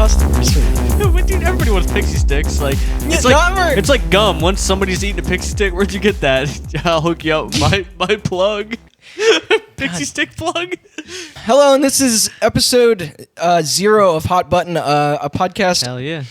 customers. But dude, everybody wants pixie sticks. Like, it's like gum. Once somebody's eating a pixie stick, where'd you get that? I'll hook you up. My plug. Pixie stick plug. Hello, and this is episode 0 of Hot Button, a podcast Hell yeah.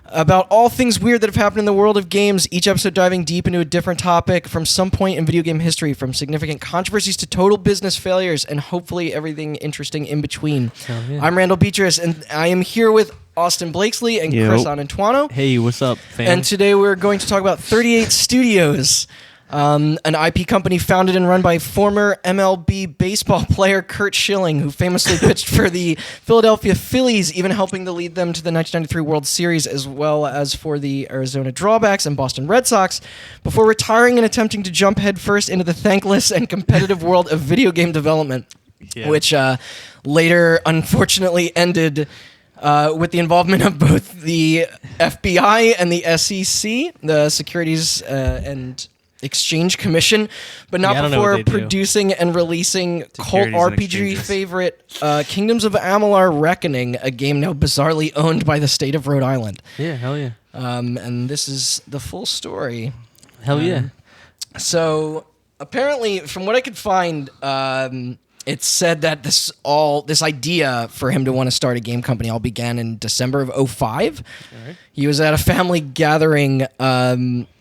about all things weird that have happened in the world of games, each episode diving deep into a different topic from some point in video game history, from significant controversies to total business failures, and hopefully everything interesting in between. Yeah. I'm Randall Beatrice, and I am here with Austin Blakesley and Chris Anantuano. Hey, what's up, fam? And today we're going to talk about 38 Studios, an IP company founded and run by former MLB baseball player Curt Schilling, who famously pitched for the Philadelphia Phillies, even helping to lead them to the 1993 World Series, as well as for the Arizona Drawbacks and Boston Red Sox, before retiring and attempting to jump headfirst into the thankless and competitive world of video game development, which later unfortunately ended with the involvement of both the FBI and the SEC, the Securities and Exchange Commission, but not before producing and releasing cult RPG favorite Kingdoms of Amalur: Reckoning, a game now bizarrely owned by the state of Rhode Island. Yeah, hell yeah. And this is the full story. Hell yeah. So apparently, from what I could find, it said that this idea for him to want to start a game company all began in December of 2005. Right. He was at a family gathering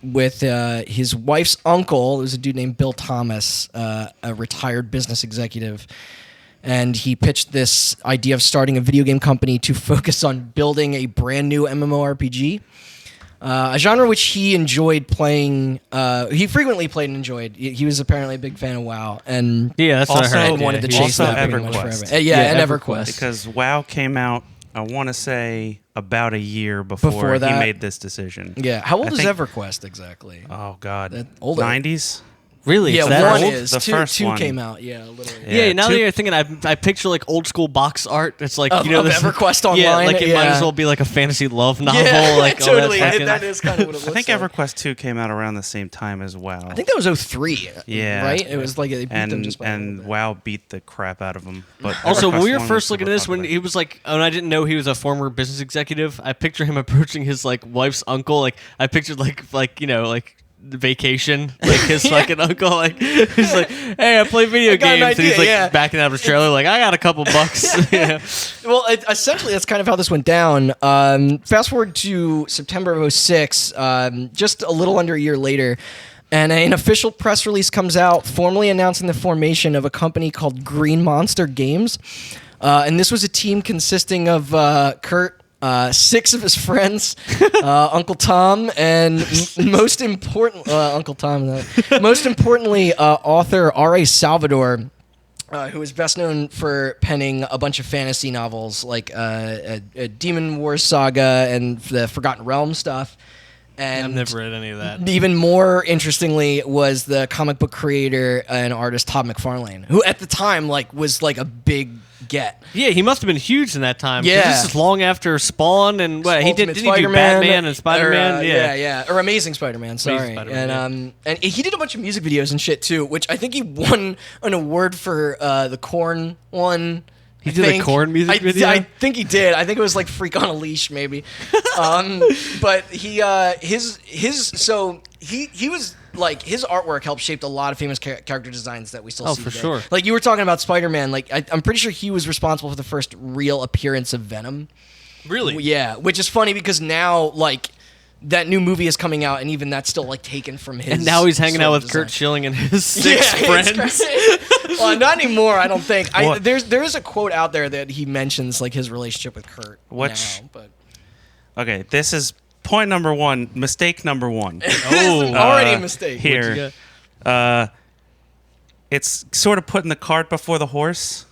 with his wife's uncle. It was a dude named Bill Thomas, a retired business executive. And he pitched this idea of starting a video game company to focus on building a brand new MMORPG. A genre which he enjoyed playing. He frequently played and enjoyed. He was apparently a big fan of WoW, and that's what I heard. And wanted to chase that pretty much forever. And EverQuest, because WoW came out, I want to say, about a year before he made this decision. Yeah, how old is EverQuest exactly? Oh God, older. 90s. Really? Yeah, one is. The first one came out. Yeah, a little. Yeah, now that you're thinking, I picture like old school box art. It's like of EverQuest Online. Yeah, like it might as well be like a fantasy love novel. Yeah, like totally. That is kind of what it looks I think like. EverQuest 2 came out around the same time as WoW. I think that was 2003. Yeah, right. It was like they beat them just by and WoW beat the crap out of them. But also, when we were first looking at this, when he was like, and I didn't know he was a former business executive, I picture him approaching his like wife's uncle. Like I pictured like vacation, like his fucking uncle, like he's like, hey, I play video games, and he's like backing out of his trailer, like I got a couple bucks. Well, essentially that's kind of how this went down. Fast forward to September of 2006, just a little under a year later, and an official press release comes out formally announcing the formation of a company called Green Monster Games, and this was a team consisting of Curt, 6 of his friends, Uncle Tom, and most importantly, author R.A. Salvador, who is best known for penning a bunch of fantasy novels like a Demon Wars saga and the Forgotten Realms stuff. And I've never read any of that. Even more interestingly was the comic book creator and artist Todd McFarlane, who at the time was a big get. Yeah, he must have been huge in that time. Yeah, this is long after Spawn and what he did. Didn't he do Batman and Spider-Man? Or Amazing Spider-Man. Sorry, and he did a bunch of music videos and shit too, which I think he won an award for the Korn one. He did a Korn music video? I think he did. I think it was like Freak on a Leash, maybe. But he was like, his artwork helped shape a lot of famous character designs that we still see for today. sure. Like you were talking about Spider-Man, like I'm pretty sure he was responsible for the first real appearance of Venom. Really? Yeah, which is funny because now like that new movie is coming out, and even that's still like taken from his. And now he's hanging out with Curt Schilling and his 6 friends. Well, not anymore, I don't think. There is a quote out there that he mentions like his relationship with Curt. Okay, this is point number 1, mistake number 1. Already a mistake. Here, it's sort of putting the cart before the horse.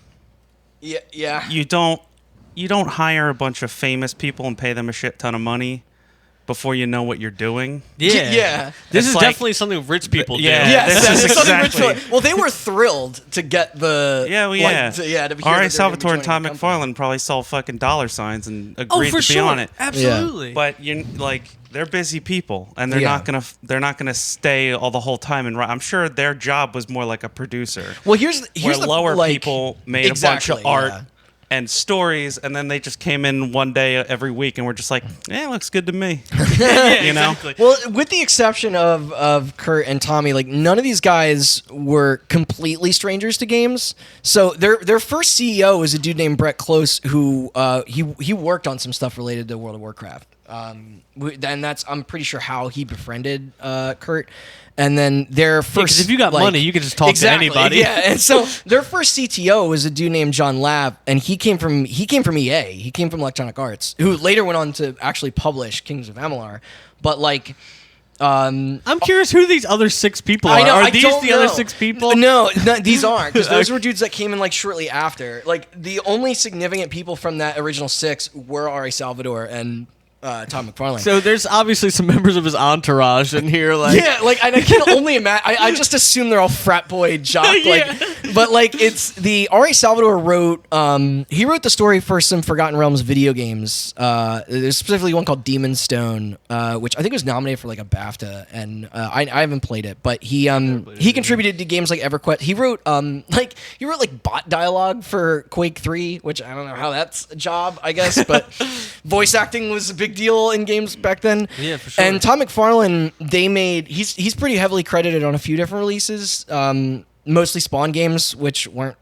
Yeah. You don't hire a bunch of famous people and pay them a shit ton of money before you know what you're doing. Yeah. This is definitely something rich people do. This is exactly. Rich people. Well, they were thrilled to get the... To be R.A. Salvatore and Todd McFarlane probably saw fucking dollar signs and agreed to be on it. Absolutely. But they're busy people, and they're not gonna stay all the whole time. And I'm sure their job was more like a producer. Well, here's where lower people made a bunch of art and stories, and then they just came in one day every week and were just like, it looks good to me. You know? Exactly. Well, with the exception of Curt and Tommy, like none of these guys were completely strangers to games. So their first CEO was a dude named Brett Close, who he worked on some stuff related to World of Warcraft. And that's, I'm pretty sure, how he befriended Curt. And then their first, because if you got money, you could just talk to anybody. Yeah, and so their first CTO was a dude named John Lapp, and he came from EA. He came from Electronic Arts, who later went on to actually publish Kings of Amalur. But like, I'm curious who these other 6 people are. I know, Are I these don't the other know. 6 people? No, these aren't, because those were dudes that came in like shortly after. Like the only significant people from that original 6 were Ari Salvador and Tom McFarlane. So there's obviously some members of his entourage in here. Like, yeah, like, and I can only imagine. I just assume they're all frat boy jock. Like, Yeah. but like, it's the Ari Salvador wrote. He wrote the story for some Forgotten Realms video games. There's specifically one called Demon's Stone, which I think was nominated for like a BAFTA, and I haven't played it, but he contributed to games like EverQuest. He wrote bot dialogue for Quake 3, which I don't know how that's a job, I guess, but voice acting was a big deal in games back then. Yeah, for sure. And Tom McFarlane, he's pretty heavily credited on a few different releases, mostly Spawn games, which weren't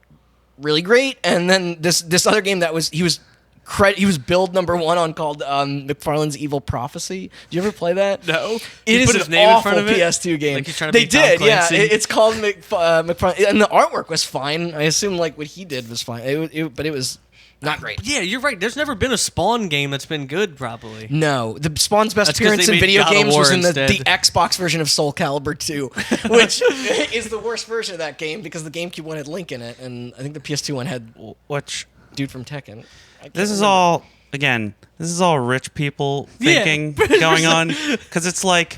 really great. And then this other game that he was build number 1 on, called McFarlane's Evil Prophecy. Do you ever play that? No. It He is put his an name in awful front of it? PS2 game. Like he's trying to they be Tom did, yeah. Clancy? It's called McFarlane, and the artwork was fine. I assume like what he did was fine, but it was not great. Yeah, you're right. There's never been a Spawn game that's been good, probably. No, the Spawn's best That's 'cause appearance they in made video God of games War was in the instead. Xbox version of Soul Calibur 2, which is the worst version of that game because the GameCube one had Link in it, and I think the PS2 one had Which, dude from Tekken. this is all rich people thinking going on, because it's like,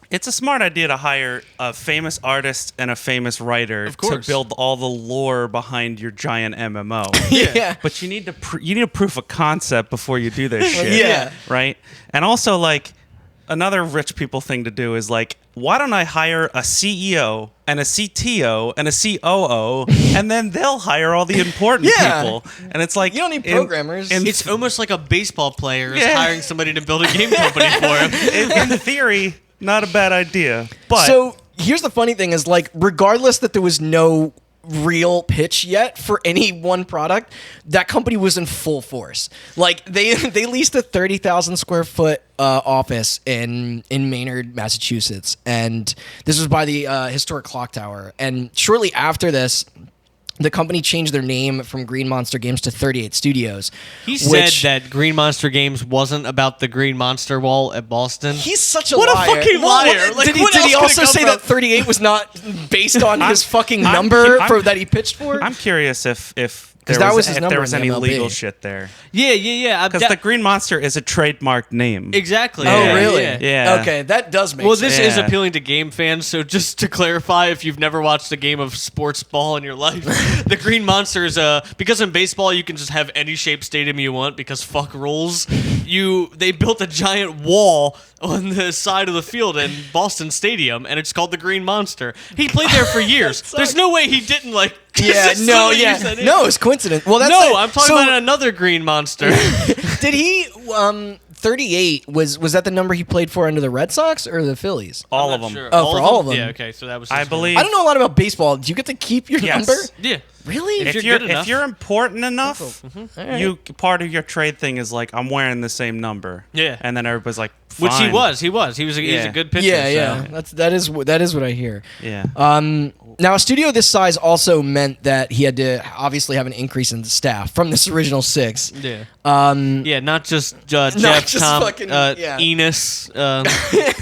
it's a smart idea to hire a famous artist and a famous writer to build all the lore behind your giant MMO. Yeah. But you need to proof of concept before you do this shit. Yeah. Right? And also, like, another rich people thing to do is like, why don't I hire a CEO and a CTO and a COO, and then they'll hire all the important people? And it's like, You don't need programmers. It's almost like a baseball player is hiring somebody to build a game company for him. in theory, not a bad idea. But So here's the funny thing is, like, regardless that there was no real pitch yet for any one product, that company was in full force. Like they leased a 30,000 square foot office in Maynard, Massachusetts, and this was by the historic clock tower. And shortly after this, the company changed their name from Green Monster Games to 38 Studios. He said that Green Monster Games wasn't about the Green Monster Wall at Boston. He's such a What a liar. fucking liar. Like, did he what else could also it come say from? that 38 was not based on his fucking I'm- number I'm- that he pitched for? I'm curious if that was his if number there was in the any MLB. legal shit there. Yeah. Because the Green Monster is a trademarked name. Exactly. Oh, yeah, really? Yeah. Okay, that does make Well, sense. this is Yeah. appealing to game fans, so just to clarify, if you've never watched a game of sports ball in your life, the Green Monster is because in baseball you can just have any shaped stadium you want because fuck rules. They built a giant wall on the side of the field in Boston Stadium, and it's called the Green Monster. He played there for years. There's no way he didn't like. Yeah, no, use that name. no, it's coincidence. Well, that's No, it. I'm talking So, about another Green Monster. Did he 38 was that the number he played for under the Red Sox or the Phillies? All I'm of not them. sure. Oh, for all of them. Yeah, okay, so that was. I his believe- I don't know a lot about baseball. Do you get to keep your Yes. number? Yeah. Really? If If you're you're good enough. if you're important enough, Alright. part of your trade thing is like, I'm wearing the same number. Yeah. And then everybody's like, Which he fine. was. He's a Yeah. good pitcher. Yeah. So. That is what I hear. Yeah. Now, a studio this size also meant that he had to obviously have an increase in the staff from this original 6. Yeah. Um, Yeah, not just Jeff, just Tom, fucking- yeah. Enos,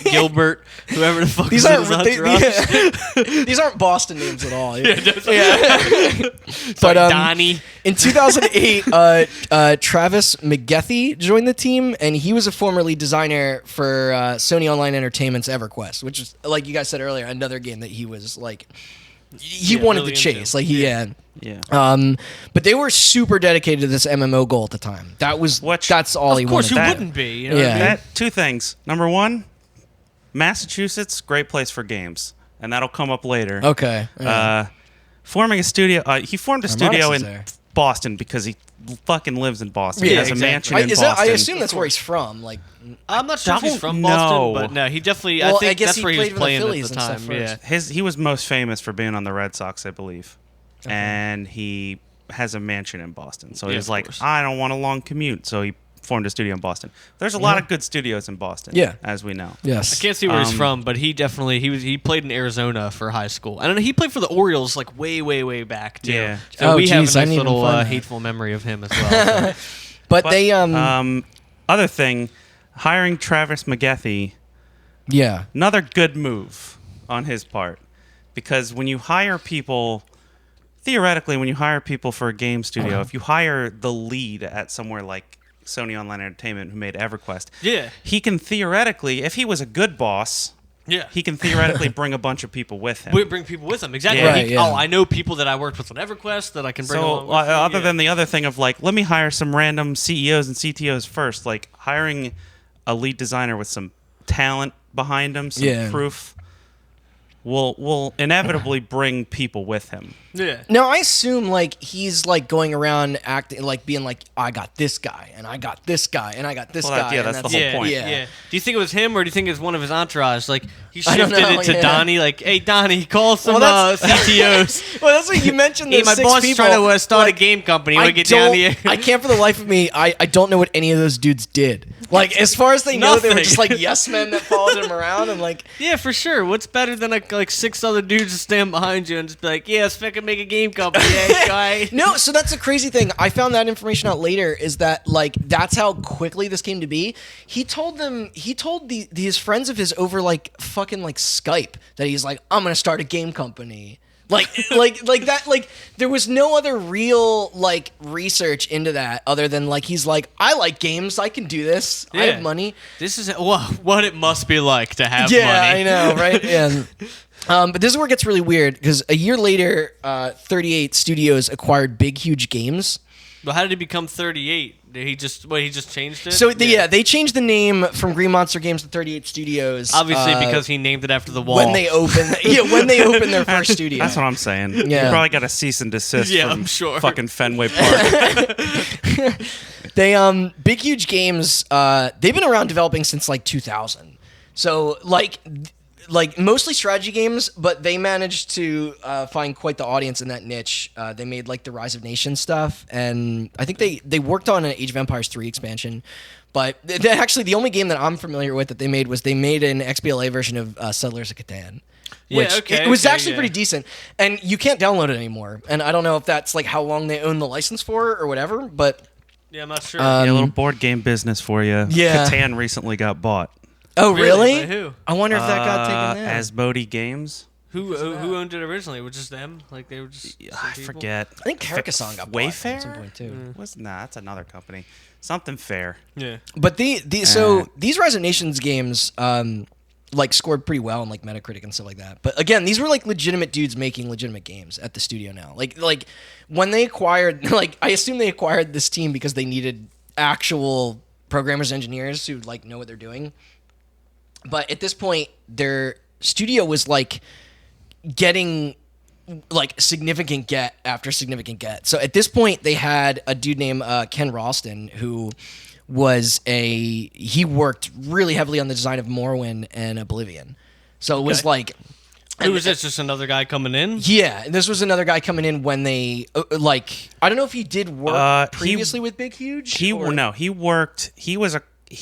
Gilbert, whoever the fuck These is in aren't his entourage. these aren't Boston names at all. Yeah. But Donnie. in 2008, Travis McGethy joined the team, and he was a former lead designer for Sony Online Entertainment's EverQuest, which is, like you guys said earlier, another game that he was like, he wanted really to chase. into. Like he had. Yeah. But they were super dedicated to this MMO goal at the time. That's all he Of course, wanted. who That- wouldn't be? You know what I Yeah. mean? That two things. Number one, Massachusetts, great place for games, and that'll come up later. Okay. Forming a studio. He formed a studio Harmonix is in there. Boston because he fucking lives in Boston. Yeah, He has exactly. a mansion in Boston. I assume that's where he's from. Like, I'm not sure if he's from Don't Boston, know. but no, he definitely. Well, I think I guess that's he where he played was for the playing at Phillies the and time. stuff Yeah. first. He was most famous for being on the Red Sox, I believe, and he has a mansion in Boston. So Yeah, he was of like, course. I don't want a long commute, so he formed a studio in Boston. There's a lot of good studios in Boston. Yeah. As we know. yes. I can't see where he's from, but he definitely he played in Arizona for high school. And he played for the Orioles like way back too. Yeah. So Oh, we have geez, a I nice didn't even little find that. hateful memory of him as well. So. But they Other thing, hiring Travis McGethy, yeah. another good move on his part, because when you hire people, theoretically, when you hire people for a game studio, if you hire the lead at somewhere like Sony Online Entertainment who made EverQuest, Yeah. he can theoretically, if he was a good boss, Yeah. he can theoretically bring a bunch of people with him. We bring people with him. Exactly. Yeah. Right, yeah. Oh, I know people that I worked with on EverQuest that I can bring So along with me. other Yeah. than the other thing of like, let me hire some random CEOs and CTOs first, like hiring a lead designer with some talent behind him, some Yeah. proof, will inevitably bring people with him. Yeah. Now I assume like he's like going around acting like being like I got this guy and I got this guy and I got this Well, guy. yeah, and that's the whole Yeah, point. yeah. Do you think it was him or do you think it was one of his entourage? Like he I don't shifted know, it to yeah. Donnie. Like, hey Donnie, call some Well, that's- CTOs. Well, that's what you mentioned. Hey, Those my six boss is people. trying to start Like, a game company. I We get down don't- here. I can't for the life of me. I don't know what any of those dudes did. Like as far as they know, they were Nothing. just like yes men that followed him around and like. Yeah, for sure. What's better than like 6 other dudes to stand behind you and just be like, yeah, let's fucking make a game company, yeah, guy. No, so that's a crazy thing. I found that information out later. Is that like that's how quickly this came to be? He told his friends of his over like fucking like Skype that he's like I'm gonna start a game company. Like that. Like there was no other real like research into that other than like he's like I like games. I can do this. I Yeah. have money. This is what it must be like to have Yeah, money. I know, right? Yeah. But this is where it gets really weird because a year later, 38 Studios acquired Big Huge Games. But how did he become 38? Did he just changed it? So they changed the name from Green Monster Games to 38 Studios. Obviously because he named it after the wall. when they opened, when they opened their first studio. That's what I'm saying. Yeah. You probably got a cease and desist Yeah, from I'm sure. fucking Fenway Park. They Big Huge Games. They've been around developing since like 2000. So like mostly strategy games, but they managed to find quite the audience in that niche. They made like the Rise of Nations stuff, and I think they worked on an Age of Empires 3 expansion. But actually, the only game that I'm familiar with that they made an XBLA version of Settlers of Catan. Yeah, Which okay, it was okay, actually yeah. pretty decent, and you can't download it anymore. And I don't know if that's like how long they own the license for or whatever. But Yeah, I'm not sure. Yeah, a little board game business for you. Yeah. Catan recently got bought. oh really? By who? I wonder if that got taken down. Asmodee Games. Who owned it originally? Was it just them? Like they were just some I people? forget. I think Carcassonne got bought Wayfair at some point too. That's another company. Something fair. Yeah. But these Rise of Nations games like scored pretty well on like Metacritic and stuff like that. But again, these were like legitimate dudes making legitimate games at the studio now. Like when they acquired like I assume they acquired this team because they needed actual programmers and engineers who like know what they're doing. But at this point their studio was like getting like significant get after significant get. So at this point they had a dude named Ken Ralston who he worked really heavily on the design of Morrowind and Oblivion. So it was Okay. like Who was this? Just another guy coming in? yeah, and this was another guy coming in when they like I don't know if he did work previously with Big Huge. He worked. He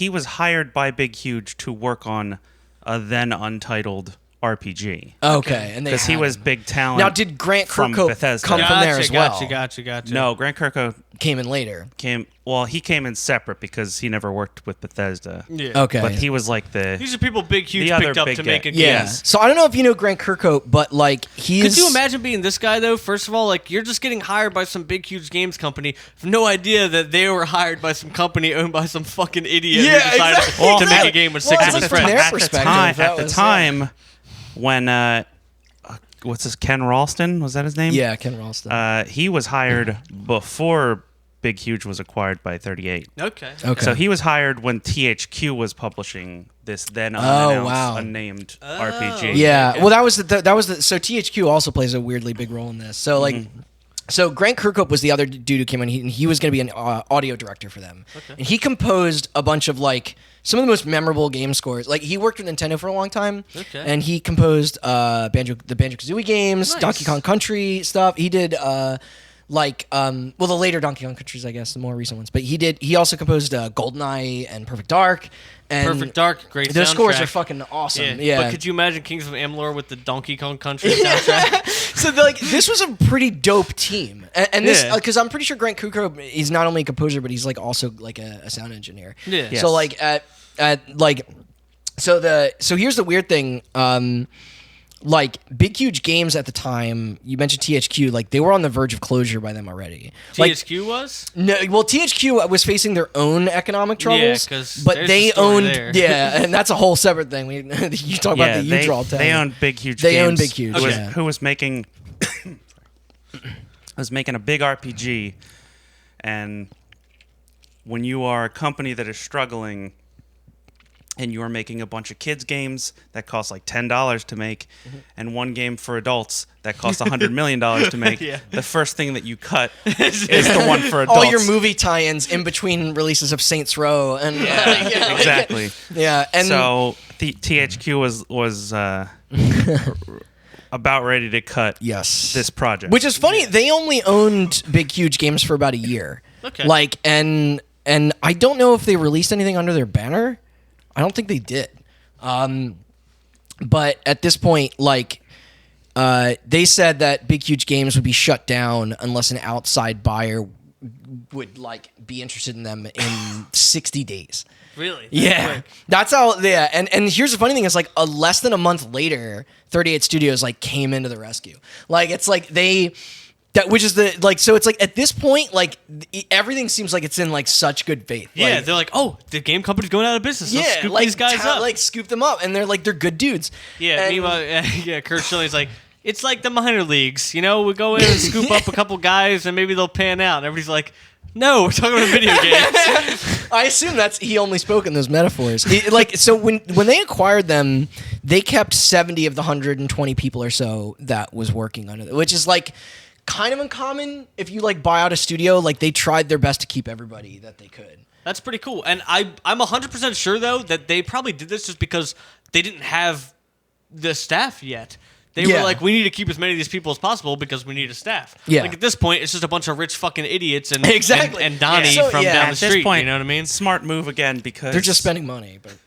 was hired by Big Huge to work on a then untitled RPG. Okay, and Because he was big talent. Now did Grant from Kirkhope Bethesda. come from there as well? Gotcha. No, Grant Kirkhope Came in later. he came in separate because he never worked with Bethesda. Yeah. Okay. But he was like These are people Big Huge The other picked up big to guy. make a game. Yeah. So I don't know if you know Grant Kirkhope, but like he's Could you imagine being this guy though? First of all, like you're just getting hired by some big huge games company, with no idea that they were hired by some company owned by some fucking idiot Yeah, who decided exactly. to make a game with Well, six it's of his like from friends. their perspective, that at the was, time when what's this, Ken Ralston, was that his name? Yeah, Ken Ralston. He was hired before Big Huge was acquired by 38. Okay. Okay. So he was hired when THQ was publishing this then wow. unnamed RPG. Yeah, well, that was the so THQ also plays a weirdly big role in this. So like, So Grant Kirkhope was the other dude who came in. He was going to be an audio director for them, and he composed a bunch of like some of the most memorable game scores. Like he worked with Nintendo for a long time, and he composed the Banjo-Kazooie games, Donkey Kong Country stuff. He did the later Donkey Kong Countries, I guess, the more recent ones. But he also composed GoldenEye and Perfect Dark. And Perfect Dark, great soundtrack. Those scores are fucking awesome. Yeah. But could you imagine Kings of Amalur with the Donkey Kong Country soundtrack? So this was a pretty dope team, and this because I'm pretty sure Grant Kirkhope is not only a composer, but he's like also like a sound engineer. Yeah. Yes. So like so here's the weird thing. Like Big Huge Games at the time, you mentioned THQ, like they were on the verge of closure by them already. THQ was? No, well THQ was facing their own economic troubles, but they owned and that's a whole separate thing. You talk about the U-Draw tag. They owned Big Huge They Games. owned Big Huge, who was making a big RPG, and when you are a company that is struggling and you are making a bunch of kids games that cost like $10 to make, and one game for adults that costs $100 million to make, the first thing that you cut is the one for adults. All your movie tie-ins in between releases of Saints Row and exactly. Yeah, and so the THQ was about ready to cut this project, which is funny. They only owned Big Huge Games for about a year. Okay, like and I don't know if they released anything under their banner. I don't think they did. But at this point, like, they said that Big Huge Games would be shut down unless an outside buyer would, like, be interested in them in 60 days. Really? That's how, And here's the funny thing is, like, less than a month later, 38 Studios, like, came into the rescue. Like, it's like which is the, like, so it's like at this point, like, everything seems like it's in, like, such good faith. Yeah, like, they're like, oh, the game company's going out of business. Let's scoop these guys up. Like, scoop them up. And they're good dudes. Yeah, meanwhile, Curt Schilling's like, it's like the minor leagues. You know, we go in and scoop up a couple guys and maybe they'll pan out. And everybody's like, no, we're talking about video games. I assume he only spoke in those metaphors. So when they acquired them, they kept 70 of the 120 people or so that was working under them, which is, like, kind of uncommon. If you like buy out a studio, like they tried their best to keep everybody that they could. That's pretty cool. And I'm 100% sure though that they probably did this just because they didn't have the staff yet. They were like, we need to keep as many of these people as possible because we need a staff. Yeah. Like at this point, it's just a bunch of rich fucking idiots and exactly. and Donnie from down the street. This point, you know what I mean? Smart move again because they're just spending money. But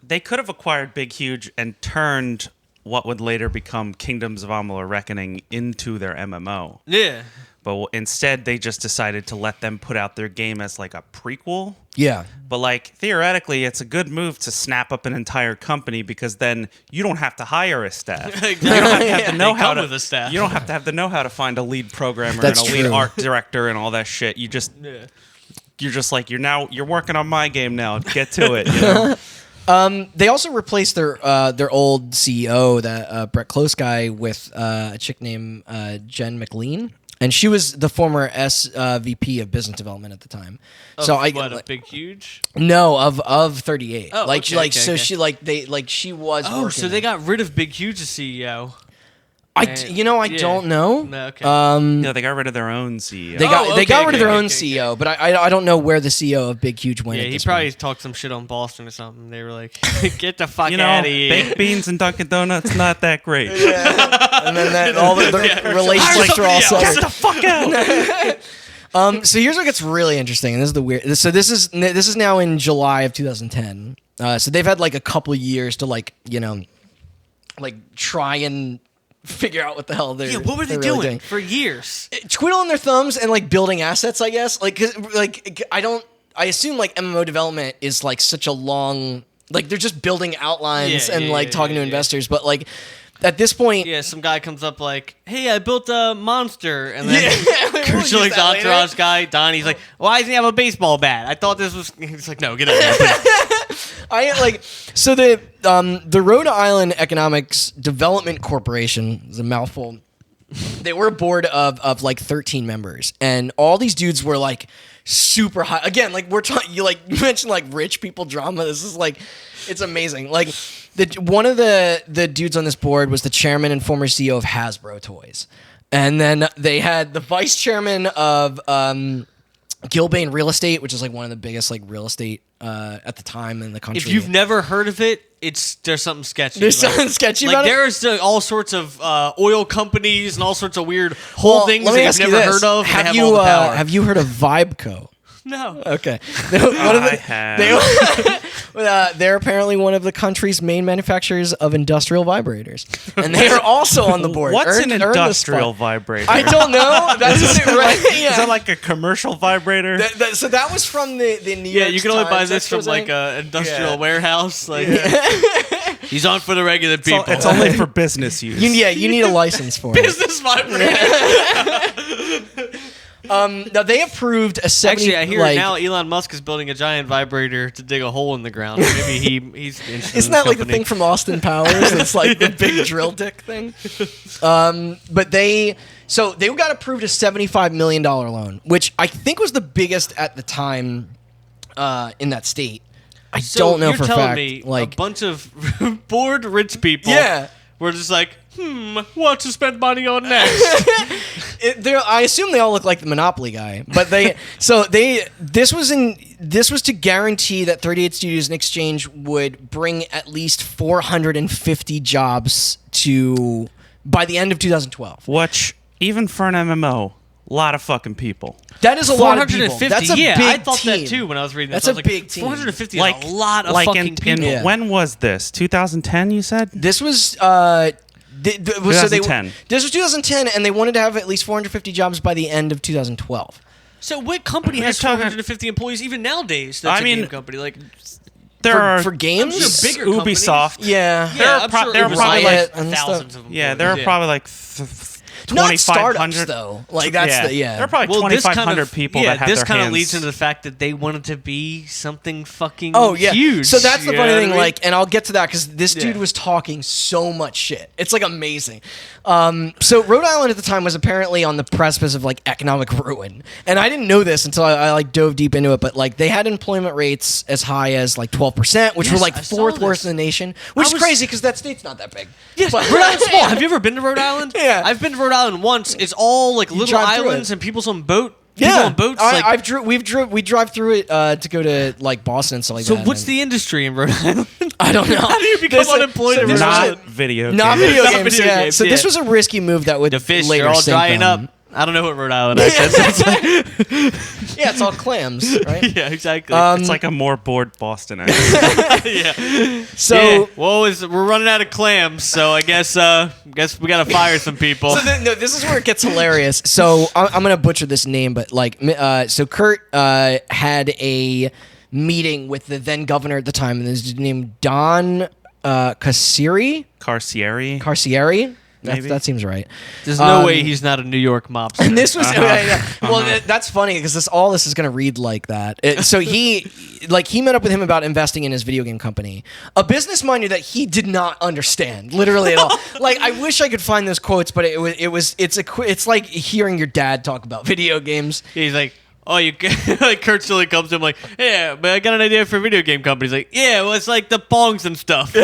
they could have acquired Big Huge and turned what would later become Kingdoms of Amalur Reckoning into their MMO. Yeah. But instead, they just decided to let them put out their game as like a prequel. Yeah. But like theoretically, it's a good move to snap up an entire company because then you don't have to hire a staff. You don't have to have the know-how with a staff. You don't have to have the know-how to find a lead programmer That's and a true. lead art director and all that shit. You're just like you're working on my game now. Get to it. You know? They also replaced their old CEO, that Brett Close guy, with a chick named Jen McLean, and she was the former SVP of business development at the time. A Big Huge? No, of 38. Oh, she was. Oh, so they got rid of Big Huge as CEO. I don't know. No, okay. No, they got rid of their own CEO. They got rid of their own CEO, but I don't know where the CEO of Big Huge went. Yeah, he probably talked some shit on Boston or something. They were like, "Get the fuck out of here." Baked beans and Dunkin' Donuts, not that great. And then all the relationships are all set. Get the fuck out. So here's what gets really interesting, and this is the weird. So this is now in July of 2010. So they've had like a couple years to try and figure out what the hell they're. Yeah, what were they really doing for years? Twiddling their thumbs and like building assets, I guess. I assume like MMO development is like such a long. Like they're just building outlines and talking to investors, but like. At this point, some guy comes up like, "Hey, I built a monster," and then Curt Schilling's entourage guy, Donnie's like, "Why doesn't he have a baseball bat? I thought this was." He's like, "No, get out of here." So the Rhode Island Economics Development Corporation is a mouthful. They were a board of like 13 members, and all these dudes were like super high. Again, like we're talking, you mentioned like rich people drama. This is like, it's amazing. Like one of the dudes on this board was the chairman and former CEO of Hasbro Toys. And then they had the vice chairman of Gilbane Real Estate, which is like one of the biggest like real estate at the time in the country. If you've never heard of it, there's something sketchy. There's something sketchy like about it? there's all sorts of oil companies and all sorts of weird holdings let me that ask you've you never this. heard of. Have and you have all the power. have you heard of Vibeco? No. Okay. I have. They're apparently one of the country's main manufacturers of industrial vibrators, and they are also on the board. What's Earned an the industrial spot. vibrator? I don't know. That's what it, right? Is that like a commercial vibrator? So that was from the New York. Yeah, you can only buy Times this from expose. like an industrial Yeah. warehouse. Like he's on for the regular people. It's only for business use. You need a license for it. business vibrator. Now they approved a 70. Actually, I hear like, now Elon Musk is building a giant vibrator to dig a hole in the ground. Maybe he's interested Isn't in that this like the company. thing from Austin Powers? It's like the big drill dick thing. But they got approved a $75 million loan, which I think was the biggest at the time in that state. I So don't know you're for a telling fact. me Like a bunch of bored rich people. Yeah. We're just like, what to spend money on next? I assume they all look like the Monopoly guy, but this was to guarantee that 38 Studios in exchange would bring at least 450 jobs to by the end of 2012. Which, even for an MMO, a lot of fucking people. That is a lot of people. 450. That's a yeah, big I thought team. that too when I was reading That's this. I was a like, big team. 450 Like is a lot of like fucking people. Yeah. When was this? 2010, you said? This was so 2010. This was 2010, and they wanted to have at least 450 jobs by the end of 2012. So what company We're has talking- 450 employees even nowadays? That's I mean, a game company. Like, There are For games, I'm sure bigger companies. Ubisoft. yeah. There are I'm pro- sure there are it was probably like- thousands of Yeah, employees. there are probably like Not 2,500 startups though. Like that's There are probably Well, this 2,500 kind of, people yeah, that have this their kind of hands. leads into the fact that they wanted to be something fucking Oh yeah. huge. So that's the you funny know what thing. I mean? Like, and I'll get to that because this dude Yeah. was talking so much shit. It's like amazing. So Rhode Island at the time was apparently on the precipice of like economic ruin, and I didn't know this until I like dove deep into it. But like they had employment rates as high as like 12%, which were Yes, like I saw fourth this. worst in the nation, which is was- crazy because that state's not that big. Yes, But- Rhode Island's small. Have you ever been to Rhode Island? Yeah. I've been to Rhode Island once. It's all like little drive through islands it. and people's on boat. People Yeah, on boats. like, we drive through it to go to like Boston and stuff like so that. what's and the industry in Rhode Island? I don't know. How do you become unemployed in this Rhode was Island? Not video Not games. video Not games. video Yeah. games, So this yeah. was a risky move that would The fish, later they're all sink drying them. up. I don't know what Rhode Island is. It's like, Yeah, it's all clams, right? yeah, exactly. It's like a more bored Boston accent. yeah. So. Yeah. Well, we're running out of clams, so I guess we gotta fire some people. No, this is where it gets hilarious. So I'm gonna butcher this name, but like, so Curt had a meeting with the then governor at the time, and this dude named Don Carcieri. Carcieri. Maybe. That seems right. There's no way he's not a New York mobster. And this was well, that's funny because all this is going to read like that. So he met up with him about investing in his video game company, a business mind you that he did not understand literally at all. Like I wish I could find those quotes, but it's like hearing your dad talk about video games. He's like, oh, you like Curt Schilling comes to him like, yeah, but I got an idea for a video game company. He's like, yeah, well, it's like the pongs and stuff.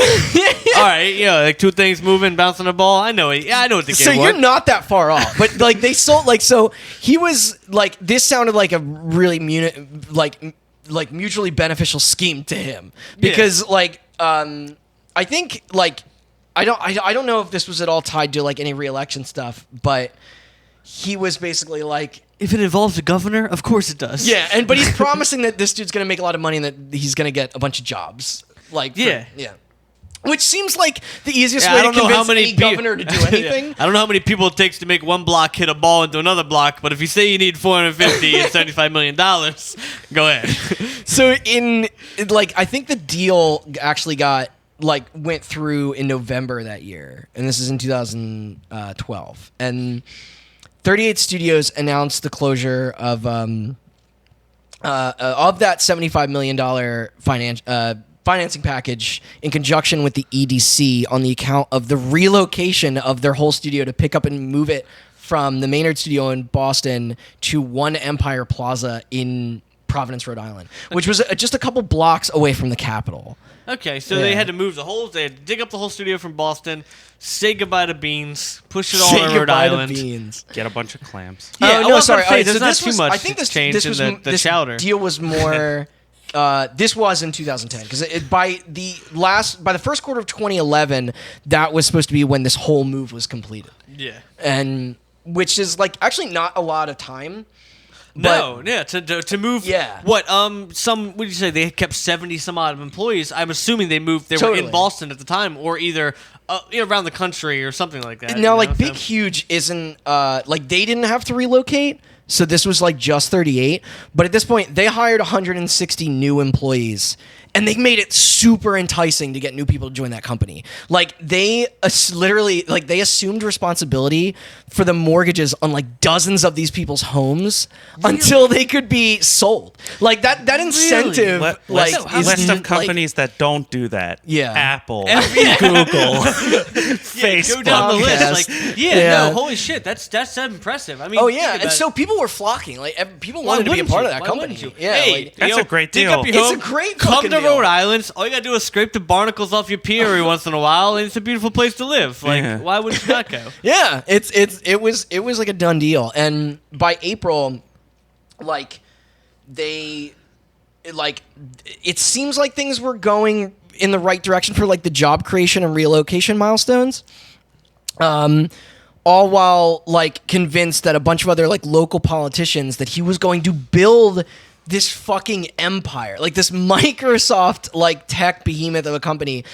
All right, like two things moving, bouncing a ball. I know it. Yeah, I know what the game So was. you're not that far off, but like they sold so he was like this sounded like a really mutually beneficial scheme to him because I think like I don't know if this was at all tied to like any re-election stuff, but he was basically like. If it involves the governor, of course it does. Yeah, but he's promising that this dude's gonna make a lot of money and that he's gonna get a bunch of jobs. Yeah. Which seems like the easiest way to convince any governor to do anything. I don't know how many people it takes to make one block hit a ball into another block, but if you say you need $450 and $75 million, go ahead. So I think the deal actually went through in November that year, and this is in 2012, and 38 Studios announced the closure of that $75 million financing package in conjunction with the EDC on the account of the relocation of their whole studio to pick up and move it from the Maynard studio in Boston to One Empire Plaza in Providence, Rhode Island, which was just a couple blocks away from the Capitol. Okay, so Yeah. they had to move they had to dig up the whole studio from Boston, say goodbye to Beans, push it all Say to Rhode goodbye to Island. Beans. Get a bunch of clams. Yeah, Oh, I no, was about sorry. to say, All right, there's so not this too was, much I think this change this in was the this chowder. deal was more. This was in 2010 because by the first quarter of 2011, that was supposed to be when this whole move was completed, Yeah. and which is like actually not a lot of time. No, yeah, to move. Yeah. What? What did you say? They kept 70 some odd employees. I'm assuming they moved. They were Totally. in Boston at the time, or either around the country or something like that. Now, you like know? Big Huge isn't like they didn't have to relocate, so this was like just 38. But at this point, they hired 160 new employees, and they made it super enticing to get new people to join that company. Like they literally, like they assumed responsibility for the mortgages on like dozens of these people's homes until they could be sold. Like that incentive, like List of companies that don't do that. Yeah. Apple, Google, Facebook. Go down the list. Podcast. Like, Yeah. no, holy shit, that's impressive. I mean, Oh think yeah, about and it. so people were flocking. Like people Why wanted to be a wouldn't part you? of that Why company. wouldn't you? Yeah, Hey, like, That's a great dig deal. up your It's home, a great come fucking to deal. Rhode Island. All you gotta do is scrape the barnacles off your pee every once in a while, and it's a beautiful place to live. Like, Yeah. why would you not go? yeah, it was like a done deal. And by April, like it seems like things were going in the right direction for like the job creation and relocation milestones. All while like convinced that a bunch of other like local politicians that he was going to build this fucking empire, like this Microsoft like tech behemoth of a company.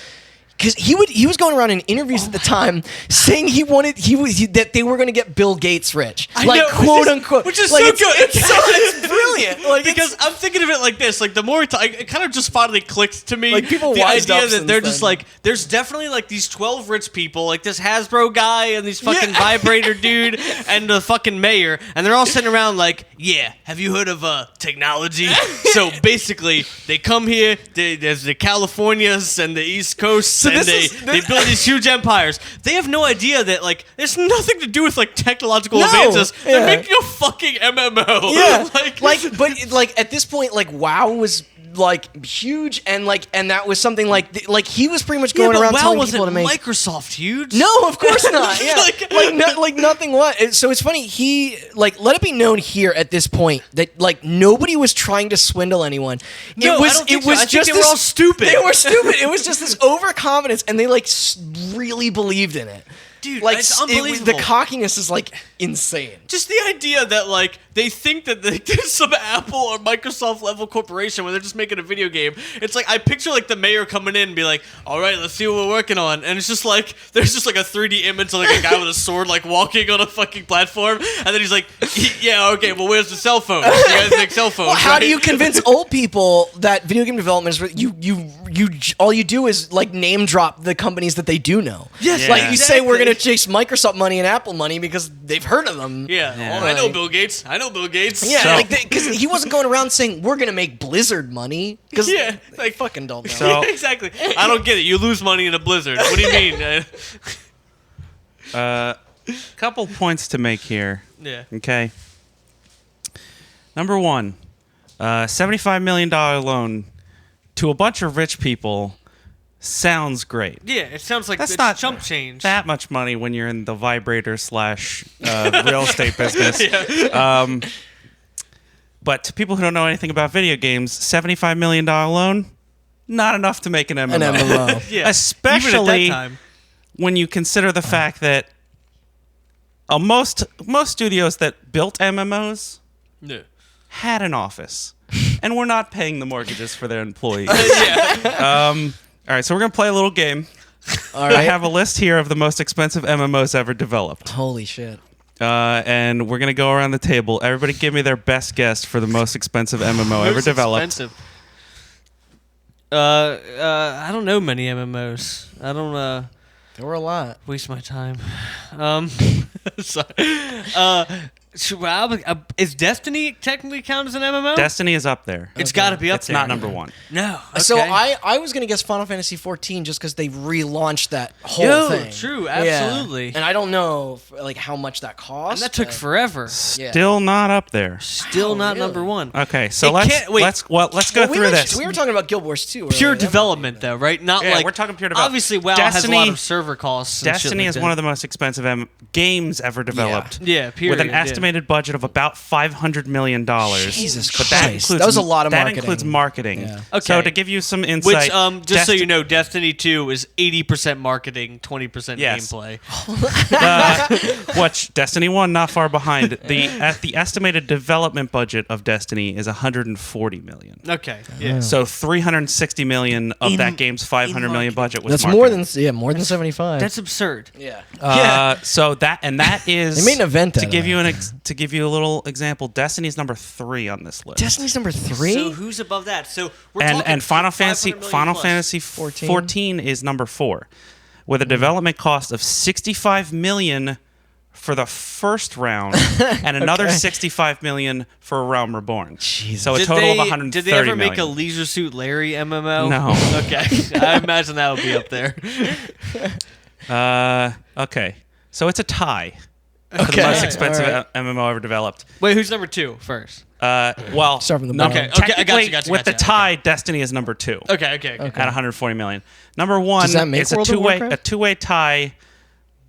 Because he was going around in interviews at the time saying that they were going to get Bill Gates rich, I like know, quote unquote, which is like, so it's, good. It's brilliant. Like Because I'm thinking of it like this, like the more we talk, it kind of just finally clicked to me. Like, people the wised idea up that they're since just then. like, there's definitely like these 12 rich people, like this Hasbro guy and these fucking vibrator dude and the fucking mayor, and they're all sitting around like, yeah, have you heard of technology? So basically, they come here, there's the Californias and the East Coast, and they build these huge empires. They have no idea that like there's nothing to do with like technological advances. They're yeah. making a fucking MMO. Yeah, like but at this point, like WoW was like huge, and that was something like he was pretty much going but around WoW telling wasn't people to make. Microsoft huge. No, of course not. Yeah, Like- like nothing was. So it's funny. He like let it be known here at this point that like nobody was trying to swindle anyone. No, it was I don't think it so. was I think just they were all stupid. They were stupid. It was just this overconfidence, and they like really believed in it. Dude, like it's the unbelievable. cockiness is like insane. Just the idea that like they think that there's some Apple or Microsoft level corporation where they're just making a video game. It's like I picture like the mayor coming in and be like, "All right, let's see what we're working on," and it's just like there's just like a 3D image of like a guy with a sword like walking on a fucking platform, and then he's like, "Yeah, okay, well, where's the cell phone? You guys make cell phones." Well, how do right?" you convince old people that video game development is you all you do is like name drop the companies that they do know? Yes, like you say we're exactly. gonna chase Microsoft money and Apple money because they've heard of them. Yeah, Yeah. Oh, I know Bill Gates. I know Bill Gates. Yeah, So- like because he wasn't going around saying we're gonna make Blizzard money because Yeah, they like- fucking don't know. So- exactly. I don't get it. You lose money in a blizzard. What do you mean? Couple points to make here. Yeah. Okay. Number one, $75 million loan to a bunch of rich people sounds great. Yeah, it sounds like That's it's not chump change. That much money when you're in the vibrator / real estate business. But to people who don't know anything about video games, $75 million loan, not enough to make an MMO. An MMO. Yeah. Especially Even at that time. when you consider the fact that most studios that built MMOs Yeah. had an office and were not paying the mortgages for their employees. Yeah. All right, so we're going to play a little game. All I right. have a list here of the most expensive MMOs ever developed. Holy shit. And we're going to go around the table. Everybody give me their best guess for the most expensive MMO ever Most developed. expensive. I don't know many MMOs. I don't There were a lot. waste my time. Sorry. Is Destiny technically count as an MMO? Destiny is up there. It's got to be up It's there. not number one. No. Okay. So I was gonna guess Final Fantasy 14 just because they relaunched that whole thing. True, Yeah. absolutely. And I don't know like how much that cost. And that took forever. Still not up there. Still not really? number one. Okay, so It let's can't- wait. let's go we through this. We were talking about Guild Wars 2. Pure earlier. development, though, right? Not Yeah, like we're talking pure development. Obviously, WoW has a Destiny- lot of server costs. And shit Destiny like is that. one of the most expensive games ever developed. Yeah, period. With an yeah. estimated budget of about $500 million. Jesus But Christ. That was a lot of That marketing. includes marketing. Yeah. Okay. So to give you some insight, Which, just so you know, Destiny 2 is 80% marketing, 20% Yes. gameplay. which Destiny 1 not far behind. The estimated development budget of Destiny is $140 million. Okay. Yeah. So $360 million of In- that game's $500 million marketing. budget was That's marketing. more than 75. That's absurd. yeah. So that is They made an event to out of give that. you to give you a little example. Destiny's number 3 on this list. Destiny's number 3. So who's above that? So we're talking and Final 500 million Final plus. Fantasy 14 is number 4 with a development cost of $65 million for the first round and another $65 million for A Realm Reborn. So a total of $130 Did they ever million. make a Leisure Suit Larry MMO? No. Okay. I imagine that would be up there. Okay. So it's a tie for the most expensive MMO ever developed. Wait, who's number 2 first? Well, Start from the no, bottom. Okay, I got you, technically, with the gotcha. tie, Destiny is number 2 Okay. at $140 million. Number 1 Does that make is a World of two-way Warcraft? tie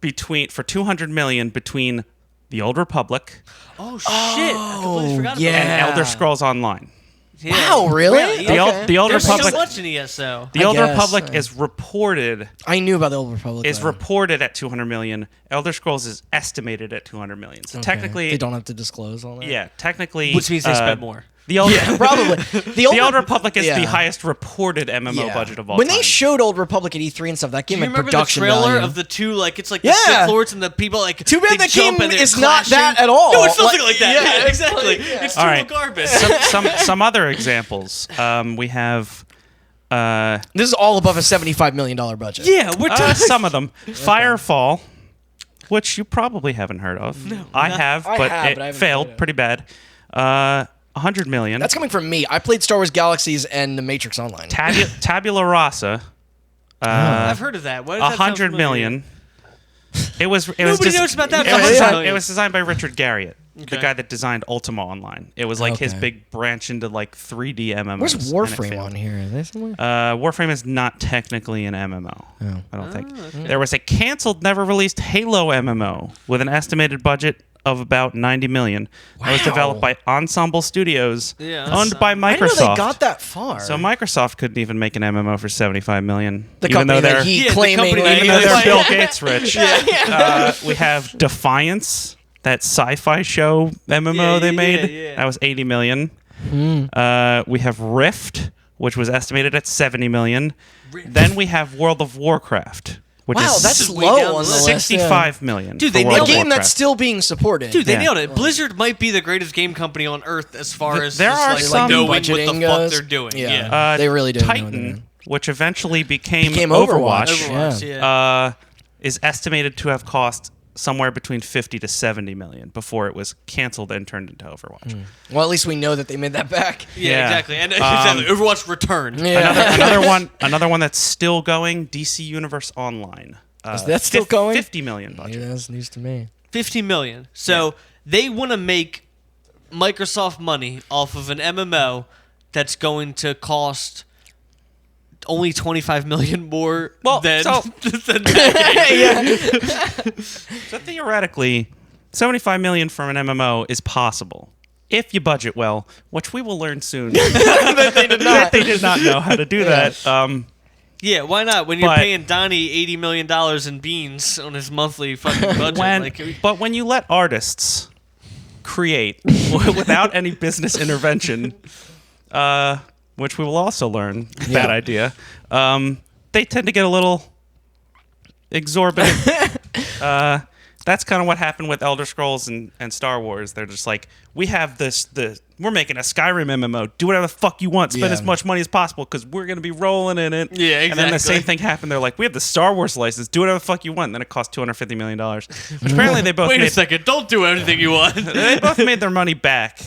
for $200 million between the Old Republic Oh, shit. I completely forgot yeah. about and that. Elder Scrolls Online. Yeah. Wow, really? Yeah. The Old There's Republic. so much in ESO. The I Old guess, Republic yeah. is reported I knew about the Old Republic. though. reported at $200 million. Elder Scrolls is estimated at $200 million. So Okay. technically, they don't have to disclose all that. yeah, technically, Which means they spent more. The Old, Probably. the Old Republic is yeah. the highest reported MMO Yeah. budget of all When time. they showed Old Republic at E3 and stuff, that Do game you had remember the production trailer value. of the two, like, it's like Yeah. the Sith Lords and the people, like, Too bad they the jump game and they're is not clashing. that at all. No, it's nothing like that. yeah, Yeah, exactly. yeah. It's All total right. garbage. some other examples. We have This is all above a $75 million budget. Yeah, we're talking. some of them. Firefall, which you probably haven't heard of. No, I have, I but have, it but I haven't failed played it. pretty bad. $100 million. That's coming from me. I played Star Wars Galaxies and The Matrix Online. Tabula Rasa. I've heard of that. What does that sound $100 familiar? million. It was Nobody knows about that. It was, $100 designed, million. it was designed by Richard Garriott, the Okay. guy that designed Ultima Online. It was like his Okay. big branch into like 3D MMOs. Where's and it Warframe failed. on here? Are they somewhere? Warframe is not technically an MMO. Oh. I don't think. okay. There was a canceled, never released Halo MMO with an estimated budget of about $90 million. That was Wow. developed by Ensemble Studios, Yeah, owned by I didn't know Microsoft. they got that far. So Microsoft couldn't even make an MMO for $75 million. the even company though they're that he Yeah, the claiming company that even he though was they're like- Bill Gates rich. We have Defiance, that sci-fi show MMO they made. yeah. That was $80 million. We have Rift, which was estimated at $70 million. Then we have World of Warcraft, which Wow, is that's way down low the on the list. list. yeah. $65 million. Dude, for they World A of nailed it. game that's Warcraft. still being supported. Dude, they Yeah. nailed it. Blizzard might be the greatest game company on earth as far as there just, are like, some knowing what the budgeting fuck goes. they're doing. Yeah. Yeah. They really do know what they're Titan, doing. which eventually became Overwatch. Overwatch, Yeah. yeah. Is estimated to have cost somewhere between 50 to 70 million before it was canceled and turned into Overwatch. Well, at least we know that they made that back. Yeah, Yeah. exactly. And exactly. Overwatch returned. Yeah. Another one that's still going, DC Universe Online. Is that still going? 50 million budget. Yeah, that's news to me. 50 million. So they want to make Microsoft money off of an MMO that's going to cost only 25 million more Well, than, so- than that game. So theoretically, 75 million from an MMO is possible if you budget well, which we will learn soon. That they did not. They did not know how to do that. Yeah, why not? When you're But- paying Donnie $80 million in beans on his monthly fucking budget. But when you let artists create without any business intervention, which we will also learn, bad idea, they tend to get a little exorbitant. that's kind of what happened with Elder Scrolls and Star Wars. They're just like, we have we're making a Skyrim MMO. Do whatever the fuck you want. Spend as much money as possible because we're going to be rolling in it. Yeah, exactly. And then the same thing happened. They're like, we have the Star Wars license. Do whatever the fuck you want. And then it cost $250 million. Which apparently they both Wait a second. Don't do anything you want. They both made their money back,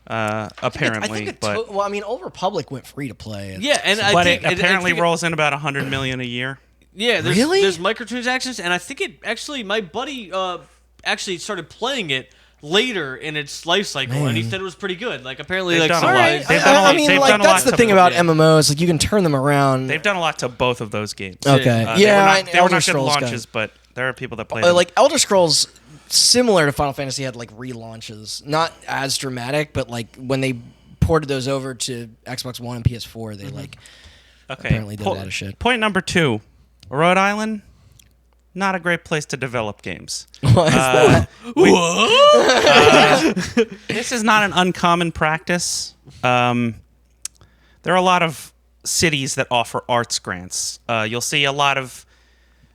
apparently. Old Republic went free to play. Yeah, and But it apparently rolls in about $100 million a year. Yeah, there's Really? microtransactions, and I think it actually, my buddy actually started playing it later in its life cycle, and he said it was pretty good. Like, apparently, They've like, done a lot. some They've done a lot. They've done a that's lot the thing to about both. MMOs. Like, you can turn them around. They've done a lot to both of those games. Okay. They were not Elder good Scrolls launches, but there are people that play them. like Elder Scrolls, similar to Final Fantasy, had like relaunches, not as dramatic, but like when they ported those over to Xbox One and PS4, they apparently did that as shit. Point number 2, Rhode Island, not a great place to develop games. What is that? This is not an uncommon practice. There are a lot of cities that offer arts grants. You'll see a lot of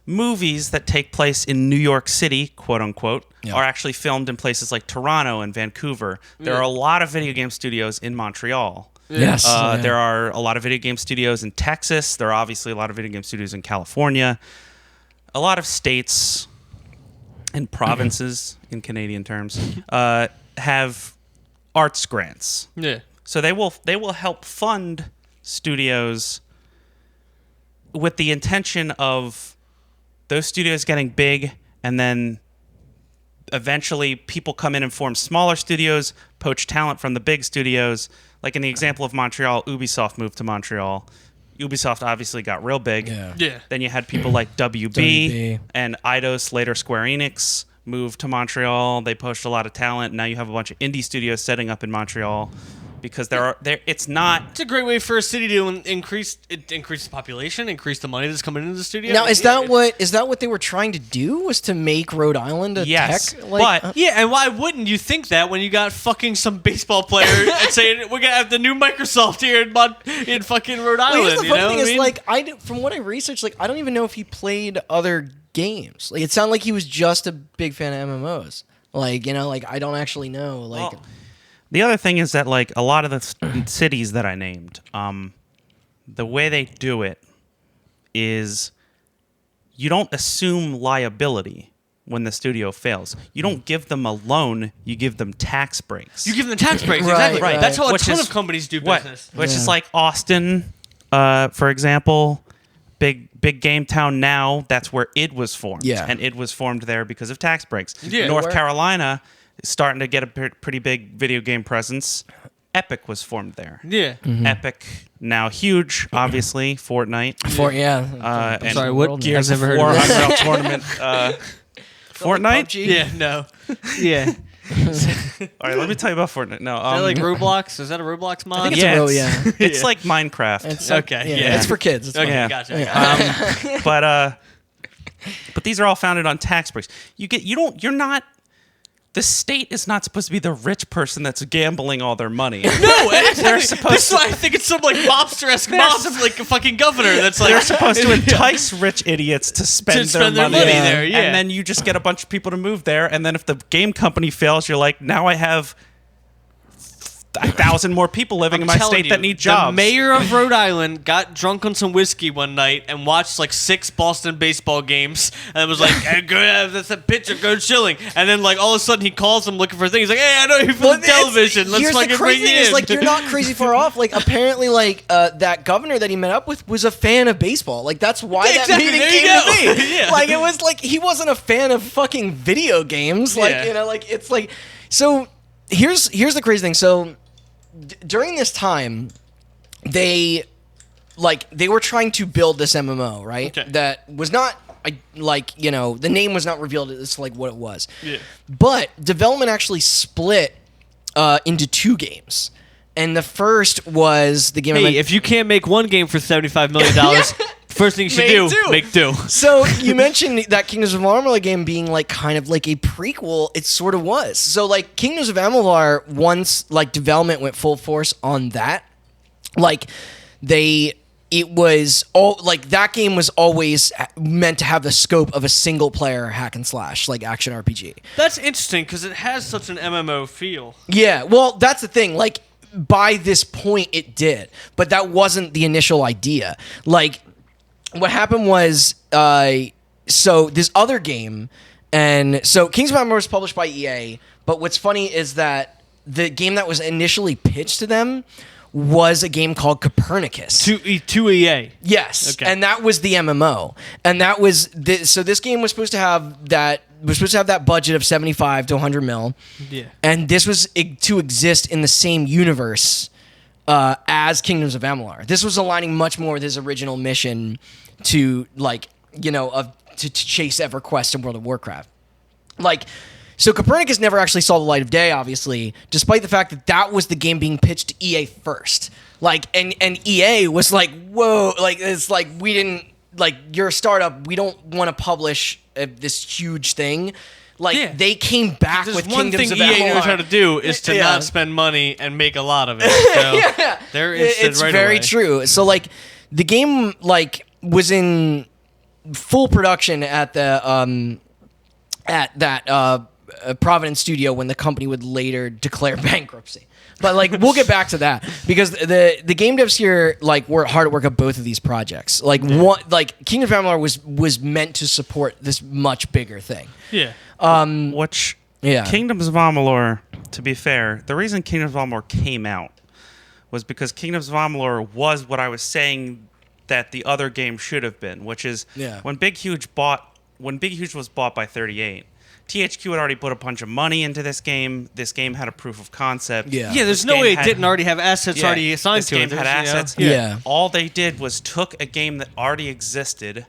movies that take place in New York City, quote unquote, are actually filmed in places like Toronto and Vancouver. There are a lot of video game studios in Montreal. Yes. There are a lot of video game studios in Texas. There are obviously a lot of video game studios in California. A lot of states and provinces, in Canadian terms, have arts grants. yeah. So they will help fund studios with the intention of those studios getting big, and then eventually people come in and form smaller studios, poach talent from the big studios. Like in the example of Montreal, Ubisoft moved to Montreal. Ubisoft obviously got real big. Yeah. Then you had people like WB and Eidos, later Square Enix, moved to Montreal. They poached a lot of talent. Now you have a bunch of indie studios setting up in Montreal because it's not. It's a great way for a city to increase the population, increase the money that's coming into the studio. Now, is that what they were trying to do? Was to make Rhode Island a Yes, tech? but Yeah, and why wouldn't you think that when you got fucking some baseball player and saying we're gonna have the new Microsoft here in fucking Rhode Island? here's the funny thing what I is, mean? like, from what I researched, like, I don't even know if he played other games. Like, it sounded like he was just a big fan of MMOs. Like, like I don't actually know. Like, the other thing is that like a lot of the cities that I named, the way they do it is you don't assume liability when the studio fails. You don't give them a loan, you give them tax breaks. you give them tax breaks, Right, exactly. right. That's how a Which ton is of companies do What? business. Which is like Austin, for example, big game town now. That's where id was formed. Yeah. And id was formed there because of tax breaks. Yeah. North Where- Carolina is starting to get a pretty big video game presence. Epic was formed there. Yeah. Epic, now huge, obviously. Fortnite. I'm and sorry, what World Gears Gears I've of never heard War of this. Unreal Tournament. Fortnite? PUBG? Yeah, no. Yeah. All right, let me tell you about Fortnite. No, Is that like Roblox? Is that a Roblox mod? I think it's a real, it's Yeah. like Minecraft. It's like- Okay, yeah, yeah. it's for kids. It's Okay, fine. Yeah. gotcha. But these are all founded on tax breaks. The state is not supposed to be the rich person that's gambling all their money. No, They're this supposed is why I think it's some like mobster-esque mob, like a fucking governor that's like They're supposed to entice rich idiots to spend, their money Yeah. there. Yeah, And then you just get a bunch of people to move there. And then if the game company fails, you're like, now I have 1,000 more people living in my telling state you, that need jobs. The mayor of Rhode Island got drunk on some whiskey one night and watched like 6 Boston baseball games and was like, hey, that's a pitcher, Curt Schilling. And then like all of a sudden he calls him looking for things. He's like, hey, I know you from television. Let's Here's fucking the bring crazy you thing in. is, like, you're not crazy far off. Like, apparently, like, that governor that he met up with was a fan of baseball. Like, that's why Yeah, that exactly. meeting There you came go. to be. Yeah. Like, it was like he wasn't a fan of fucking video games. Like, Yeah. like it's like. So here's the crazy thing. So during this time, they were trying to build this MMO, right? Okay. That was not. The name was not revealed as like what it was. Yeah. But development actually split into 2 games. And the first was the game. Hey, if you can't make one game for $75 million, first thing you should Make make two. do. So you mentioned that Kingdoms of Amalur game being like kind of like a prequel. It sort of was. So like Kingdoms of Amalur, once like development went full force on that, like they it was all like that game was always meant to have the scope of a single player hack and slash like action RPG. That's interesting because it has such an MMO feel. Yeah, well, that's the thing. Like by this point, it did, but that wasn't the initial idea. Like what happened was, so this other game, and so Kings of Amalur was published by EA. But what's funny is that the game that was initially pitched to them was a game called Copernicus. To EA. Yes, Okay. and that was the MMO, and that was so this game was supposed to have that budget of 75 to 100 mil. Yeah. And this was to exist in the same universe as Kingdoms of Amalur. This was aligning much more with his original mission to to chase EverQuest and World of Warcraft. So Copernicus never actually saw the light of day, obviously, despite the fact that that was the game being pitched to EA first. And EA was like, whoa, it's like, we didn't, you're a startup, we don't want to publish this huge thing. They came back with Kingdoms of Amalur. One thing EA knows how to do is to not spend money and make a lot of it. So they're interested it's right very away. true. So, the game, was in full production at the, Providence studio when the company would later declare bankruptcy. But we'll get back to that because the game devs here were hard at work on both of these projects. Kingdom of Amalur was meant to support this much bigger thing. Yeah. Kingdoms of Amalur, to be fair, the reason Kingdoms of Amalur came out was because Kingdoms of Amalur was what I was saying that the other game should have been, which is when Big Huge was bought by 38. THQ had already put a bunch of money into this game. This game had a proof of concept. Yeah, there's no way it didn't already have assets already assigned to it. This game had assets. Yeah. All they did was took a game that already existed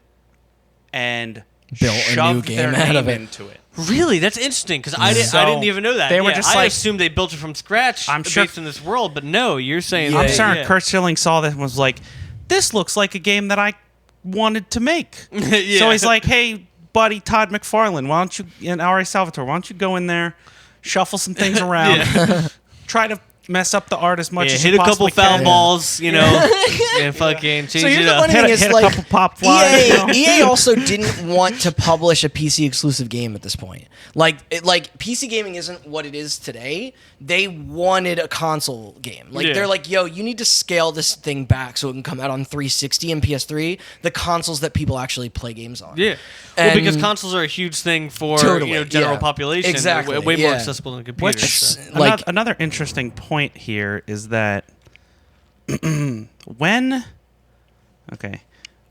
and built a new shoved their game out of name it. into it. Really? That's interesting because I didn't even know that. They were just I assumed they built it from scratch based in this world, but no, you're saying... I'm sure Curt Schilling saw this and was like, this looks like a game that I wanted to make. So he's like, hey, buddy Todd McFarlane, why don't you, and Ari Salvatore, why don't you go in there, shuffle some things around, try to mess up the art as much as you hit a possibly couple foul can. balls, and fucking change here's it the up. funny thing is, Hit a couple pop flies. EA also didn't want to publish a PC exclusive game at this point. PC gaming isn't what it is today. They wanted a console game. They're like, yo, you need to scale this thing back so it can come out on 360 and PS3, the consoles that people actually play games on. Yeah. Well, because consoles are a huge thing for general population. Exactly. Way more accessible than computers. Another interesting point here is that when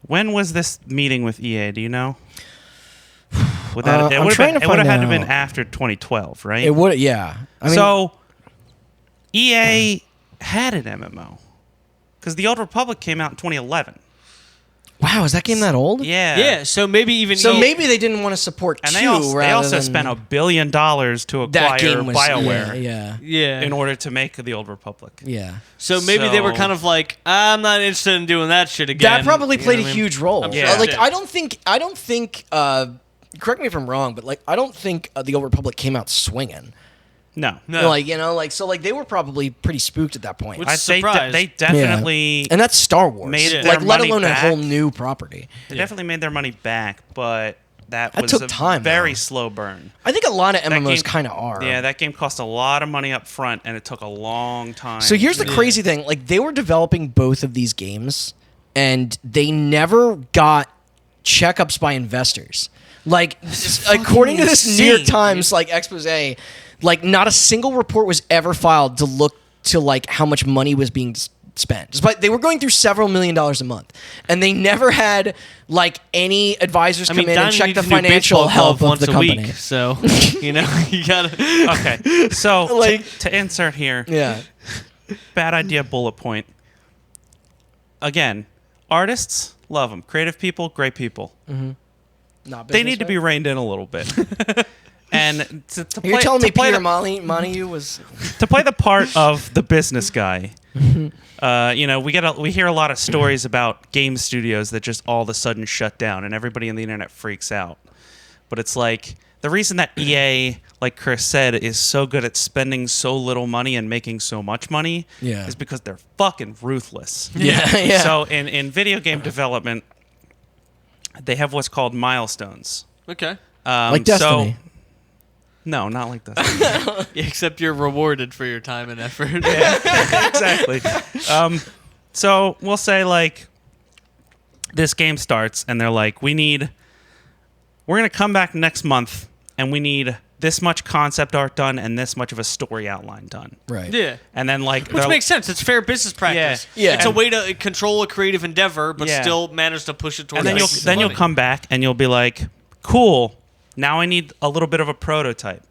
was this meeting with EA? Do you know? It would have had to have been after 2012, right? It would, yeah. EA had an MMO because the Old Republic came out in 2011. Wow, is that game that old? Yeah. Yeah, so maybe maybe they didn't want to support And Q they also rather than spent $1 billion to acquire that game was, BioWare Yeah. in order to make the Old Republic. Yeah. So maybe they were kind of like, I'm not interested in doing that shit again. That probably played a huge role. I'm sure Yeah. it did. I don't think correct me if I'm wrong, but I don't think the Old Republic came out swinging. No. So they were probably pretty spooked at that point. Which- surprised. They definitely And that's Star Wars. made their let money alone back. a whole new property. They definitely made their money back, but that was took a time, very though. slow burn. I think a lot of MMOs game- kind of are. Yeah, that game cost a lot of money up front, and it took a long time. So here's the crazy thing: they were developing both of these games, and they never got checkups by investors. According to this New York insane, Times expose, not a single report was ever filed to look to how much money was being spent. Despite they were going through several $1 million a month, and they never had any advisors come in and check the financial health of the company. Week, so you gotta. Okay, so to insert here, Yeah. bad idea bullet point. Again, artists, love them. Creative people, great people. Not They need to be reined in a little bit. And to play, You're telling me to play Peter the, Molyneux was to play the part of the business guy. We hear a lot of stories about game studios that just all of a sudden shut down, and everybody on the internet freaks out. But it's like the reason that EA, like Chris said, is so good at spending so little money and making so much money is because they're fucking ruthless. Yeah. So in video game development, they have what's called milestones. Okay. Like Destiny. No, not like Destiny. Except you're rewarded for your time and effort. Yeah, exactly. So we'll say like this game starts and they're like, we're going to come back next month and we need this much concept art done and this much of a story outline done. Right. Yeah. And then like... Which makes sense. It's fair business practice. Yeah. It's a way to control a creative endeavor, but still manage to push it towards... And then you'll come back and you'll be like, cool, now I need a little bit of a prototype.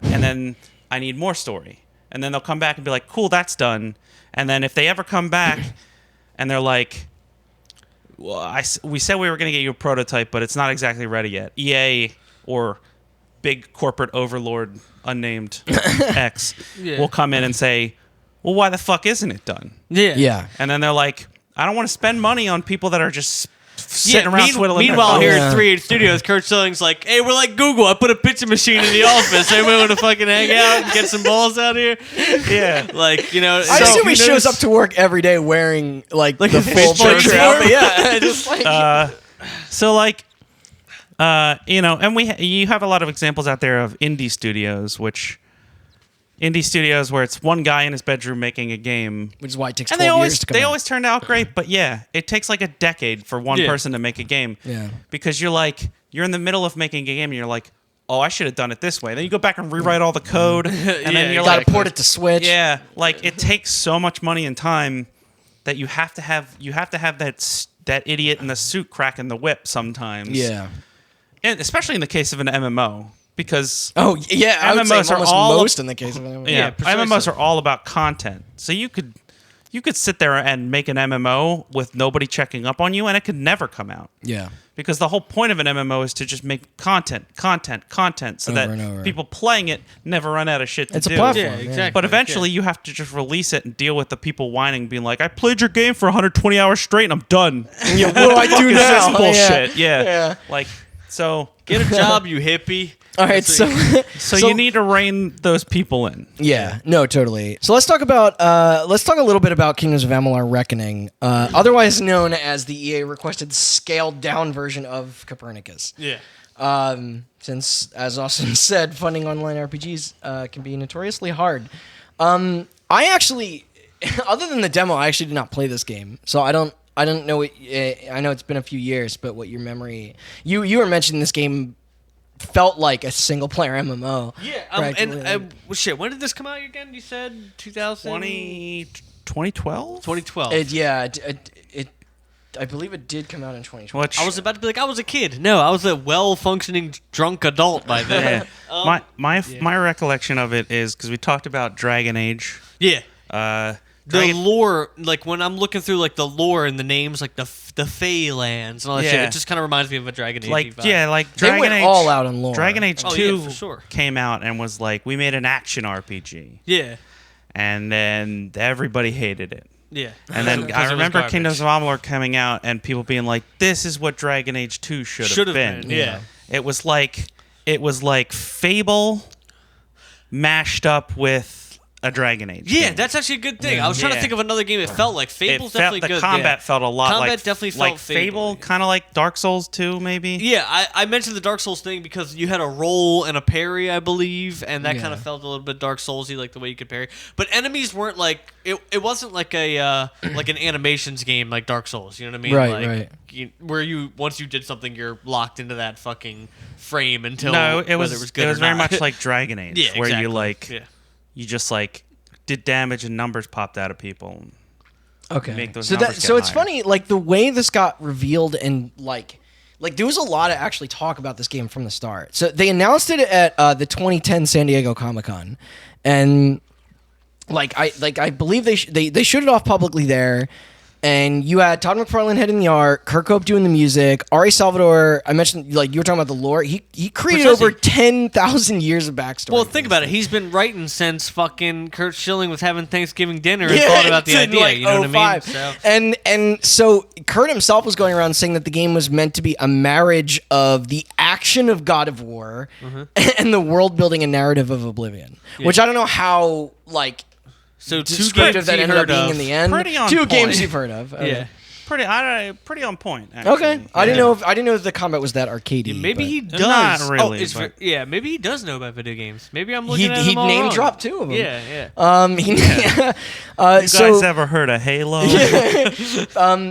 And then I need more story. And then they'll come back and be like, cool, that's done. And then if they ever come back and they're like, well, we said we were going to get you a prototype, but it's not exactly ready yet. EA or big corporate overlord unnamed X will come in and say, well, why the fuck isn't it done? Yeah. And then they're like, I don't want to spend money on people that are just sitting around twiddling their Meanwhile, thumbs. here at 38 Studios, Curt Schilling's like, hey, we're like Google. I put a picture machine in the office. Anybody want to fucking hang out and get some balls out here? Yeah. Like, you know. I assume he shows up to work every day wearing like the his full baseball picture uniform? outfit. Yeah. Just like... So like, you know, and you have a lot of examples out there of indie studios where it's one guy in his bedroom making a game, Which is why it takes and 12 years to come they out. always turned out great. But yeah, it takes like a decade for one person to make a game. Yeah. Because you're in the middle of making a game and you're like, oh, I should have done it this way. Then you go back and rewrite all the code, and then you're Gotta like, port it to Switch. yeah, like it takes so much money and time that you have to have that idiot in the suit cracking the whip sometimes. Yeah. And especially in the case of an MMO, because Oh, yeah. I would say MMOs are almost all- most in the case of an MMO. yeah, precisely. MMOs are all about content. So you could sit there and make an MMO with nobody checking up on you, and it could never come out. Yeah. Because the whole point of an MMO is to just make content, so Over and over. that people playing it never run out of shit to It's a do. platform. Yeah, exactly. But eventually you have to just release it and deal with the people whining, being like, I played your game for 120 hours straight and I'm done. Yeah, what do I do Is this now? bullshit? Yeah. Yeah. Like, so Get a job, you hippie. All right, so you need to rein those people in. yeah, no, totally. So let's talk a little bit about Kingdoms of Amalur: Reckoning, otherwise known as the EA requested scaled down version of Copernicus. Yeah. Since, as Austin said, funding online RPGs can be notoriously hard. I actually, other than the demo, I actually did not play this game, so I don't know. I know it's been a few years, but what your memory? You were mentioning this game felt like a single player MMO. Yeah. Shit, when did this come out again? You said 2012? 2012. I believe it did come out in 2012. Which, I was about to be like, I was a kid. No, I was a well-functioning drunk adult by then. my recollection of it is because we talked about Dragon Age. Yeah. The Dragon- lore, like when I'm looking through like the lore and the names, like the Fey lands and all that shit, it just kind of reminds me of a Dragon Age. Like vibe. like They Dragon went Age. all out in lore. Dragon Age Oh, 2 yeah, for sure. came out and was like, we made an action RPG, Yeah. and then everybody hated it. Yeah. And then Because it I was remember garbage. Kingdoms of Amalur coming out and people being like, "This is what Dragon Age 2 should have been." Yeah. It was like Fable mashed up with a Dragon Age. Yeah, game. that's actually a good thing. I was trying to think of another game it felt like. Fable's definitely the good. combat felt a lot Combat like definitely felt like Fable, Fable. kind of like Dark Souls 2 maybe. Yeah, I mentioned the Dark Souls thing because you had a roll and a parry, I believe, and that kind of felt a little bit Dark Soulsy, like the way you could parry. But enemies weren't like it wasn't like a like an animations game like Dark Souls. You know what I mean? Right, like, right. Where you once you did something, you're locked into that fucking frame until No, it whether was it was good it was or very not. much like Dragon Age, Yeah, where you exactly. like Yeah. you just like did damage and numbers popped out of people. Okay. Make those so numbers so get it's higher. funny, like the way this got revealed and like there was a lot of actually talk about this game from the start. So they announced it at the 2010 San Diego Comic-Con, and I believe they showed it off publicly there. and you had Todd McFarlane heading the art, Kurt Cope doing the music, Ari Salvador. I mentioned, like, you were talking about the lore. He created over 10,000 years of backstory. Well, think about it. He's been writing since fucking Curt Schilling was having Thanksgiving dinner and thought about the idea. Like, you know what I mean? So. And so Kurt himself was going around saying that the game was meant to be a marriage of the action of God of War and the world building and narrative of Oblivion, which I don't know how, like, so descriptive that ended up being in the end. Pretty on two point. games you've heard of. Yeah. Pretty on point. Actually. Okay. I didn't know if the combat was that arcadey. Yeah, maybe he does. Not really. Maybe he does know about video games. Maybe I'm looking at he him all name wrong. dropped two of them. Yeah. You guys ever heard of Halo?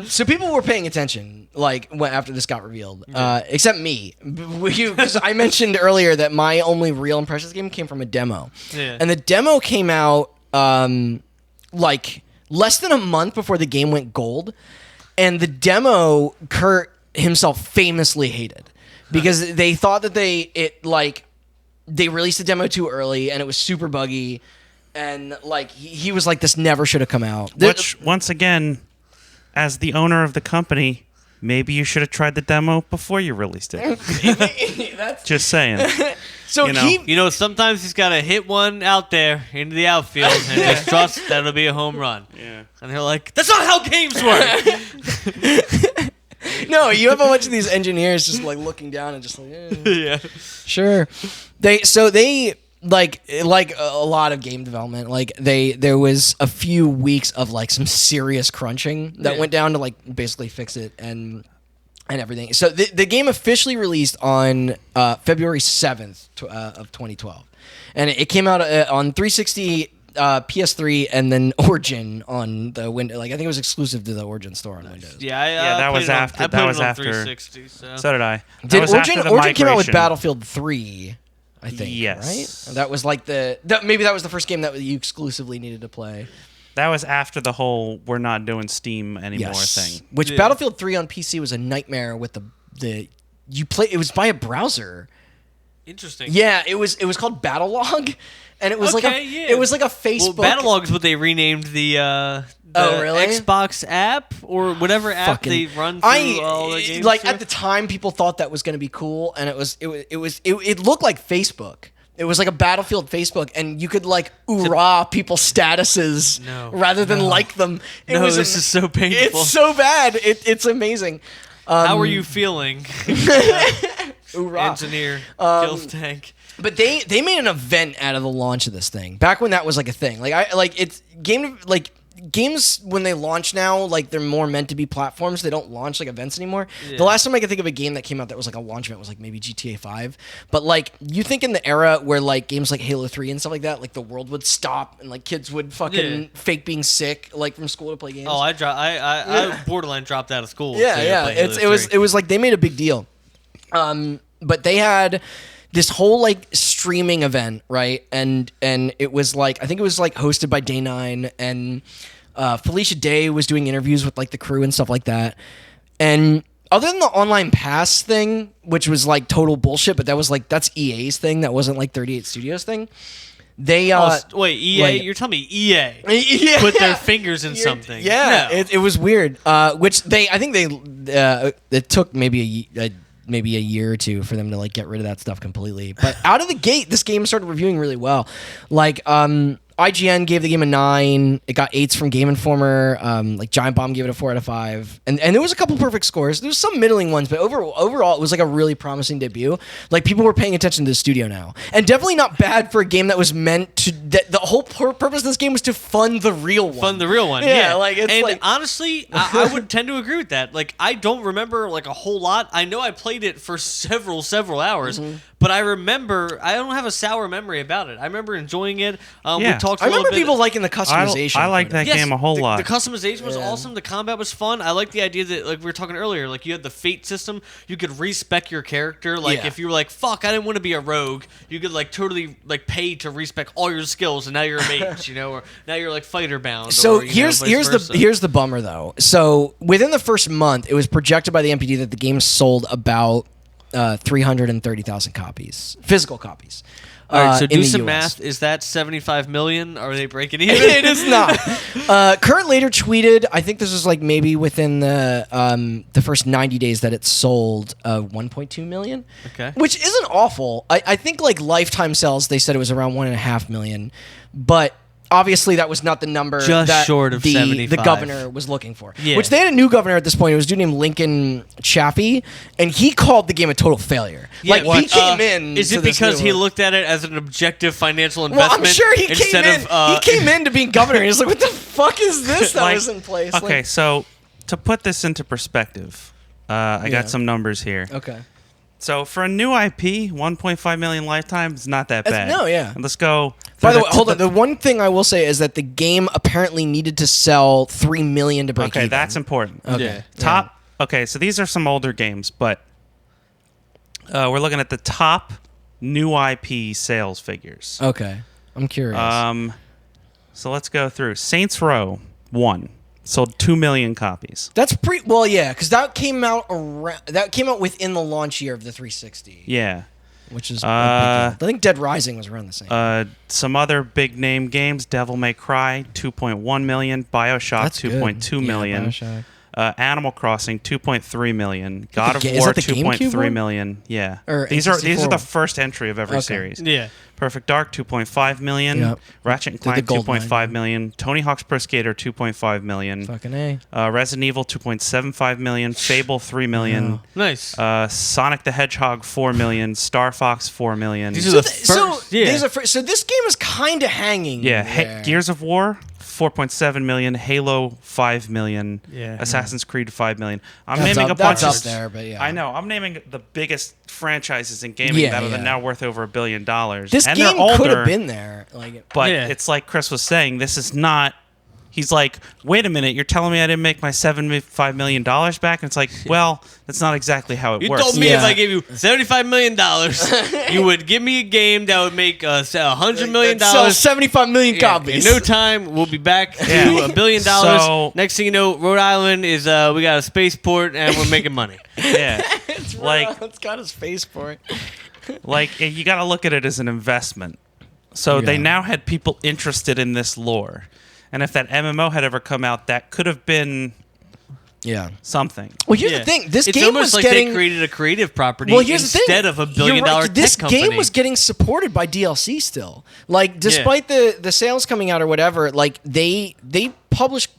So people were paying attention, like, after this got revealed, except me, because I mentioned earlier that my only real impressions game came from a demo, and the demo came out like less than a month before the game went gold, and the demo Kurt himself famously hated because they thought that they released the demo too early and it was super buggy. And, like, he was like, this never should have come out. Which, once again, as the owner of the company, maybe you should have tried the demo before you released it. Just saying. So you know. Sometimes he's got to hit one out there into the outfield and just trust that'll be a home run. Yeah. And they're like, that's not how games work. No, you have a bunch of these engineers just, like, looking down and just like, yeah, sure. They like a lot of game development, like there was a few weeks of, like, some serious crunching that went down to, like, basically fix it and everything. So the game officially released on February 7th of 2012, and it came out on 360, PS3, and then Origin on the Windows. Like, I think it was exclusive to the Origin store on Windows. That was after. I played it on 360. So did I. Did Origin came out with Battlefield 3? I think. Yes. Right? That was like maybe that was the first game that you exclusively needed to play. That was after the whole "we're not doing Steam anymore" thing. Which Battlefield 3 on PC was a nightmare with the you play. It was by a browser. Interesting. Yeah, it was called Battlelog, and it was it was like a Facebook. Well, Battlelog is what they renamed the really? Xbox app or whatever app they run through all the games. Like, at the time, people thought that was going to be cool, and it looked like Facebook. It was like a Battlefield Facebook, and you could, like, people's statuses rather than like them. This is so painful. It's so bad. It's amazing. How are you feeling? Engineer, kills tank. But they made an event out of the launch of this thing. Back when that was, like, a thing. Games when they launch now, like, they're more meant to be platforms. They don't launch, like, events anymore. Yeah. The last time I could think of a game that came out that was like a launch event was, like, maybe GTA 5. But, like, you think in the era where, like, games like Halo 3 and stuff like that, like, the world would stop and, like, kids would fucking fake being sick, like, from school to play games. Oh, I borderline dropped out of school. Yeah. It was like they made a big deal. But they had this whole, like, streaming event, right? And it was like, I think it was, like, hosted by Day9, and Felicia Day was doing interviews with, like, the crew and stuff like that. And other than the online pass thing, which was, like, total bullshit, but that's EA's thing. That wasn't, like, 38 Studios thing. They wait, EA? Like, you're telling me EA put their fingers in something? Yeah, no. It was weird. Which it took maybe a year or two for them to, like, get rid of that stuff completely. But out of the gate, this game started reviewing really well. Like, IGN gave the game a 9. It got 8s from Game Informer. Like, Giant Bomb gave it a 4 out of 5. And there was a couple perfect scores. There was some middling ones, but overall, it was, like, a really promising debut. Like, people were paying attention to the studio now. And definitely not bad for a game that was meant to... the whole purpose of this game was to fund the real one. Yeah, like, it's like... honestly, I would tend to agree with that. Like, I don't remember, like, a whole lot. I know I played it for several hours, but I don't have a sour memory about it. I remember enjoying it. We talked I remember people liking the customization. I liked that game a whole lot. The customization was awesome. The combat was fun. I like the idea that, like we were talking earlier, like, you had the fate system. You could respec your character. Like, if you were like, fuck, I didn't want to be a rogue, you could, like, totally, like, pay to respec all your skills, and now you're a mage, or now you're, like, fighter bound. So here's the bummer, though. So within the first month, it was projected by the MPD that the game sold about 330,000 copies, physical copies. All right, so in do the some US. math. Is that 75 million? Are they breaking even? It is not. Curt later tweeted, I think this was like maybe within the first 90 days that it sold 1.2 million. Okay. Which isn't awful. I think like lifetime sales, they said it was around 1.5 million. But obviously that was not the number Just that short of the 75. governor was looking for. Yeah. Which they had a new governor at this point. It was a dude named Lincoln Chaffee, and he called the game a total failure. Yeah, like he came in. Is to it this because new he one. looked at it as an objective financial Well, investment? I'm sure he instead came in. Of, he came in to being governor. And he's like, "What the fuck is this that Like, was in place?" Okay, Like, so to put this into perspective, I Yeah. got some numbers here. okay. So for a new IP, 1.5 million lifetime is not that bad. No, yeah. Let's go. By the way, hold on. The one thing I will say is that the game apparently needed to sell 3 million to break Okay, even. that's important. Okay. Yeah. Top. Okay, so these are some older games, but we're looking at the top new IP sales figures. Okay. I'm curious. So let's go through. Saints Row 1 sold 2 million copies. That's pretty well, yeah, because that came out within the launch year of the 360. Yeah. Which is a big deal. I think Dead Rising was around the same. Some other big name games: Devil May Cry 2.1 million, BioShock That's good. 2.2 million, BioShock. Animal Crossing 2.3 million, God of is War that the GameCube 2.3 one? million. Yeah, Or these are N64? the first entry of every Okay. series. Yeah. Perfect Dark 2.5 million, Yep. Ratchet and Did the Clank gold 2.5 mine. million, Tony Hawk's Pro Skater 2.5 million, Fucking A. Resident Evil 2.75 million, Fable 3 million, Nice. Sonic the Hedgehog 4 million, Star Fox 4 million. These are the So first. Yeah. so this game is kind of hanging. Yeah, there. Gears of War 4.7 million, Halo 5 million, Yeah. Assassin's Creed 5 million. I'm That's naming up, a bunch that's of up there, but yeah. I know. I'm naming the biggest franchises in gaming Yeah, that are yeah. now worth over $1 billion. This and game they're older, could have been there. Like, but Yeah. it's like Chris was saying. This is not. He's like, wait a minute, you're telling me I didn't make my $75 million back? And it's like, well, that's not exactly how it You works. told me Yeah. if I gave you $75 million, you would give me a game that would make $100 million. sell 75 million Yeah, copies. in no time, we'll be back to Yeah. $1 billion. So- Next thing you know, Rhode Island is we got a spaceport and we're making money. Yeah, It's like- it's got his face for it. like you got to look at it as an investment. So they Yeah. now had people interested in this lore, and if that MMO had ever come out, that could have been Yeah. something. Well, here's Yeah. the thing. This it's game almost was like getting. they created a creative property Well, here's the thing. instead of a $1 billion You're right. tech This company. game was getting supported by DLC still. Like, despite the sales coming out or whatever, like they published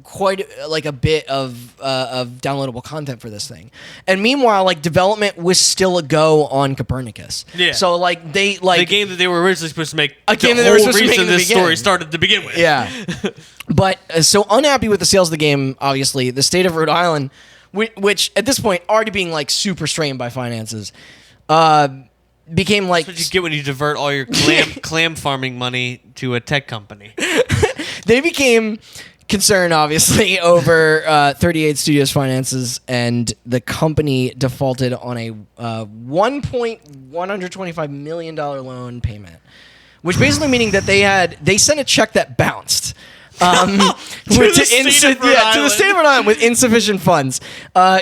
quite like a bit of downloadable content for this thing, and meanwhile, like development was still a go on Copernicus. Yeah. So like they the like game that they were originally supposed to make. A game the that they were whole supposed to make reason in the this story beginning. started to begin with. Yeah. But so unhappy with the sales of the game, obviously, the state of Rhode Island, which at this point already being like super strained by finances, became like That's what you get when you divert all your clam farming money to a tech company. they became concerned, obviously, over 38 Studios' finances, and the company defaulted on a $1.125 million loan payment, which basically meaning that they sent a check that bounced. the state of Rhode to the Island. state of Rhode Island with insufficient funds.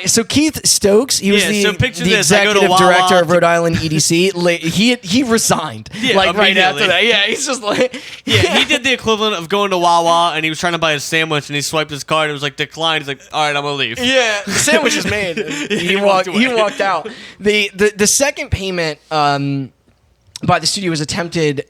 So Keith Stokes, he was Yeah, so picture the this, I go to executive Wawa director of to- Rhode Island EDC. He resigned Yeah, like right after immediately. that. Yeah, he's just like Yeah, he did the equivalent of going to Wawa and he was trying to buy a sandwich and he swiped his card and it was like declined. He's like, all right, I'm gonna leave. Yeah, the sandwich is made. He walked walked. He away. walked out. The second payment by the studio was attempted.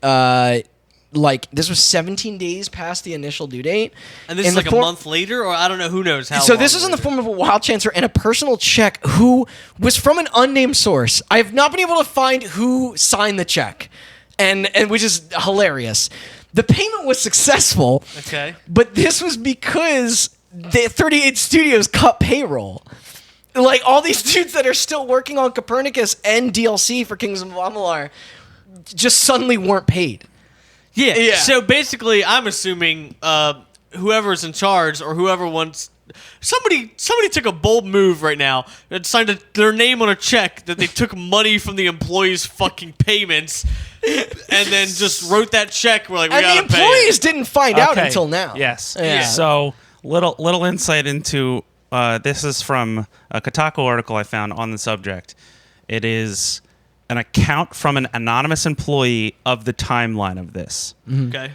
Like this was 17 days past the initial due date, And this In is the like a form- month later, or I don't know, who knows how. So long this was in the later. form of a wild chancer and a personal check, who was from an unnamed source. I have not been able to find who signed the check, and which is hilarious. The payment was successful. Okay. But this was because the 38 Studios cut payroll. Like, all these dudes that are still working on Copernicus and DLC for Kings of Amalur just suddenly weren't paid. Yeah. Yeah. So basically, I'm assuming whoever's in charge or whoever wants. Somebody took a bold move right now and signed their name on a check that they took money from the employees' fucking payments, and then just wrote that check. We're like, we And the gotta pay employees it. didn't find out Okay. until now. Yes. Yeah. So little insight into this is from a Kotaku article I found on the subject. It is an account from an anonymous employee of the timeline of this. Okay.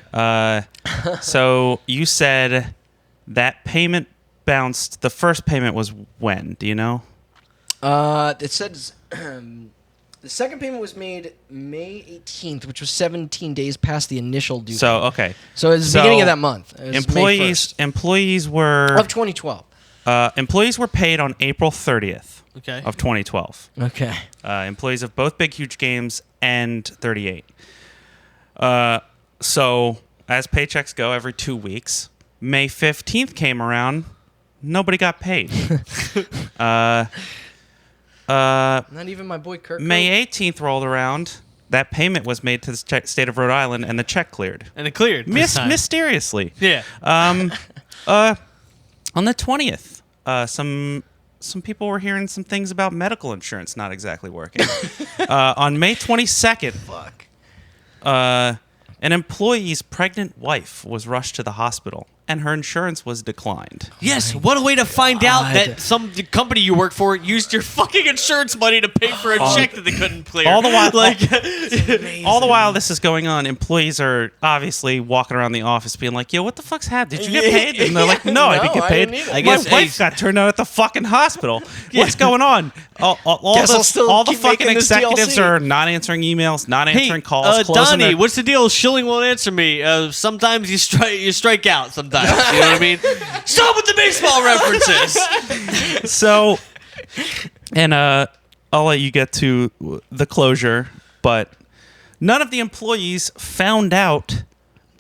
So you said that payment bounced. The first payment was when? Do you know? It says the second payment was made May 18th, which was 17 days past the initial due. So okay. So it was the beginning of that month. It was May 1st employees were of 2012. Employees were paid on April 30th of 2012. Okay. Employees of both Big Huge Games and 38. So as paychecks go every 2 weeks, May 15th came around, nobody got paid. Not even my boy Kurt. May 18th rolled around. That payment was made to the state of Rhode Island, and the check cleared. And it cleared. Mysteriously. Yeah. On the 20th, some people were hearing some things about medical insurance not exactly working. On May 22nd, an employee's pregnant wife was rushed to the hospital, and her insurance was declined. Yes, what a way to find out that some company you work for used your fucking insurance money to pay for a check that they couldn't clear. All the while, like, all the while this is going on, employees are obviously walking around the office being like, "Yo, what the fuck's happened? Did you get paid?" And they're like, "No, I didn't get paid. didn't I My guess wife got turned out at the fucking hospital. What's going on?" All the keep fucking making this executives DLC. are not answering emails, not hey, answering calls. closing Donnie, their- what's the deal? Schilling won't answer me. Sometimes you strike out. Sometimes, you know what I mean? Stop with the baseball references. So, and I'll let you get to the closure, but none of the employees found out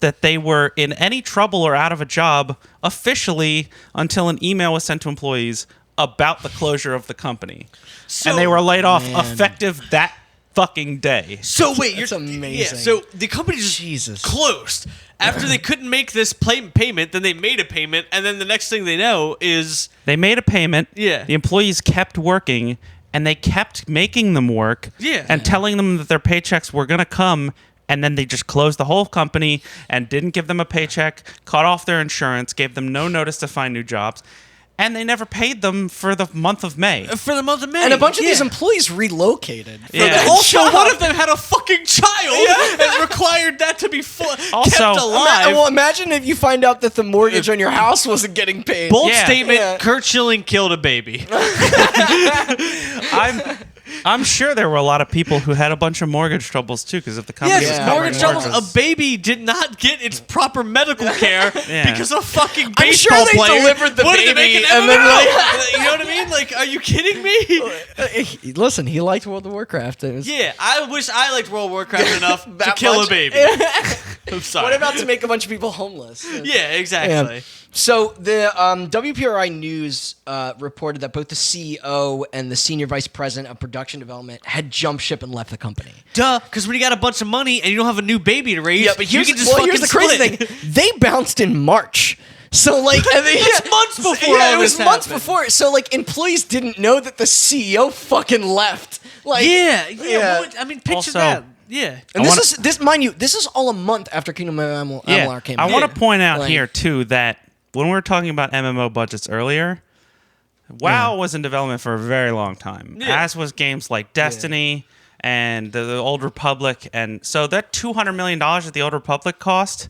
that they were in any trouble or out of a job officially until an email was sent to employees about the closure of the company. And they were laid off effective that fucking day. So wait, That's amazing. Yeah, so the company just closed after they couldn't make this payment. Then they made a payment, and then the next thing they know is They made a payment. Yeah. The employees kept working, and they kept making them work. Yeah. And telling them that their paychecks were going to come, and then they just closed the whole company and didn't give them a paycheck, cut off their insurance, gave them no notice to find new jobs. And they never paid them for the month of May. for the month of May, And a bunch of these employees relocated. for Yeah. that Also, job. one of them had a fucking child and required that to be kept Also- alive. Well, imagine if you find out that the mortgage on your house wasn't getting paid. Bold Yeah. statement: Yeah. Curt Schilling killed a baby. I'm sure there were a lot of people who had a bunch of mortgage troubles too because of the company. Yes, was Yeah. covering mortgage troubles. mortgages. A baby did not get its proper medical care Yeah. because a fucking I'm sure baseball they player delivered the wanted to make baby an and then, MMO. like- You know what I mean? Like, are you kidding me? Listen, he liked World of Warcraft. It was- Yeah, I wish I liked World of Warcraft enough to That kill much? a baby. I'm sorry. What about to make a bunch of people homeless? Yeah, exactly. So the WPRI News reported that both the CEO and the senior vice president of production development had jumped ship and left the company. Duh, because when you got a bunch of money and you don't have a new baby to raise, But you here's, can just fucking here's the crazy split. thing: they bounced in March. So like, It's months before Yeah, all it was this months happened. before. So like, employees didn't know that the CEO fucking left. Like, Yeah. yeah. Well, I mean, picture Also- that. Yeah. And I this, mind you, this is all a month after Kingdom of Amalur came out. I want to point out Like- here too that when we were talking about MMO budgets earlier, WoW was in development for a very long time, Yeah. as was games like Destiny and the Old Republic, and so that $200 million that the Old Republic cost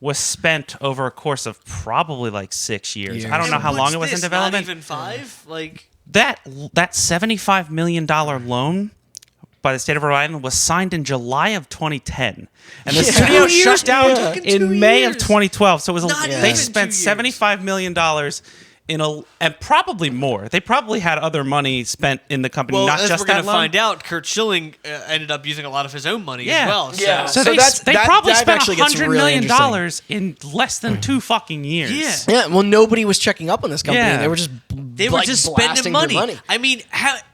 was spent over a course of probably like 6 years. I don't know how long it was in development. Not even 5? Like, That $75 million loan by the state of Rhode Island was signed in July of 2010, and the Yeah. studio 2 years, shut down dude. Fucking 2 in May of years. 2012. So it was Not they even spent 2 years. $75 million and probably more. They probably had other money spent in the company, well, not as just we're going that to loan. find out, Curt Schilling ended up using a lot of his own money Yeah. as well. Yeah. So, So they that's- probably that spent actually gets $100 really million interesting. in less than 2 fucking years. Yeah. Yeah, well, nobody was checking up on this company. Yeah. They were just They were like, just blasting spending their money. I mean,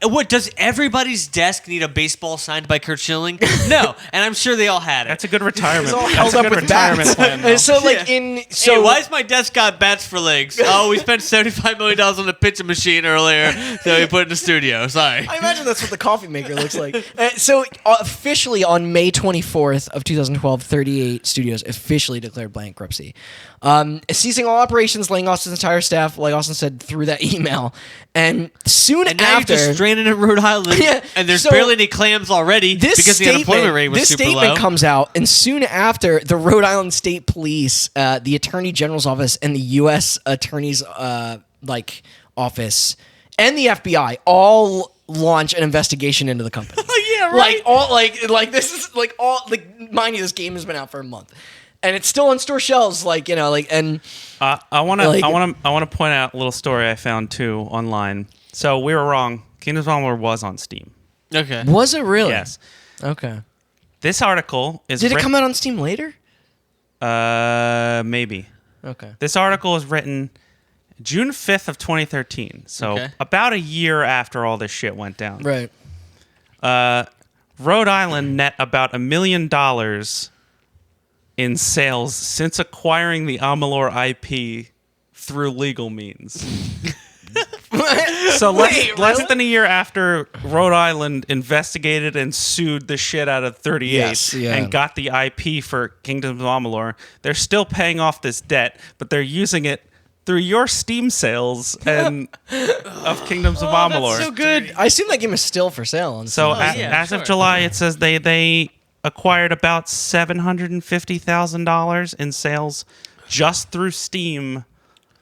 what does everybody's desk need a baseball signed by Curt Schilling? No, and I'm sure they all had it. That's a good retirement. It's all That's held a up good with retirement bats. plan. though. So like Yeah. in Hey, so why is my desk got bats for legs? Oh, we spent $75 million on the pitching machine earlier that we put in the studio. Sorry. I imagine that's what the coffee maker looks like. So officially on May 24th of 2012, 38 studios officially declared bankruptcy, ceasing all operations, laying off his entire staff, like Austin said, through that email. now. And soon And now after, you're just stranded in Rhode Island, Yeah, and there's so barely any clams already because the unemployment rate was this super statement low. comes out, and soon after, the Rhode Island State Police, the Attorney General's office, and the U.S. Attorney's office, and the FBI all launch an investigation into the company. Yeah, right. This is mind you, this game has been out for a month, and it's still on store shelves. I want to point out a little story I found too online. So we were wrong. Kingdoms of Amalur was on Steam. Okay. Was it really? Yes. Okay. This article is. Did it come out on Steam later? Maybe. Okay. This article was written June 5th of 2013. So Okay. about a year after all this shit went down. Right. Rhode Island net about $1 million in sales since acquiring the Amalur IP through legal means. So less than a year after Rhode Island investigated and sued the shit out of 38 Yes, yeah. and got the IP for Kingdoms of Amalur, they're still paying off this debt, but they're using it through your Steam sales and of Kingdoms of Amalur. So good. I assume that game is still for sale. On So Steam. as of July, it says they acquired about $750,000 in sales just through Steam.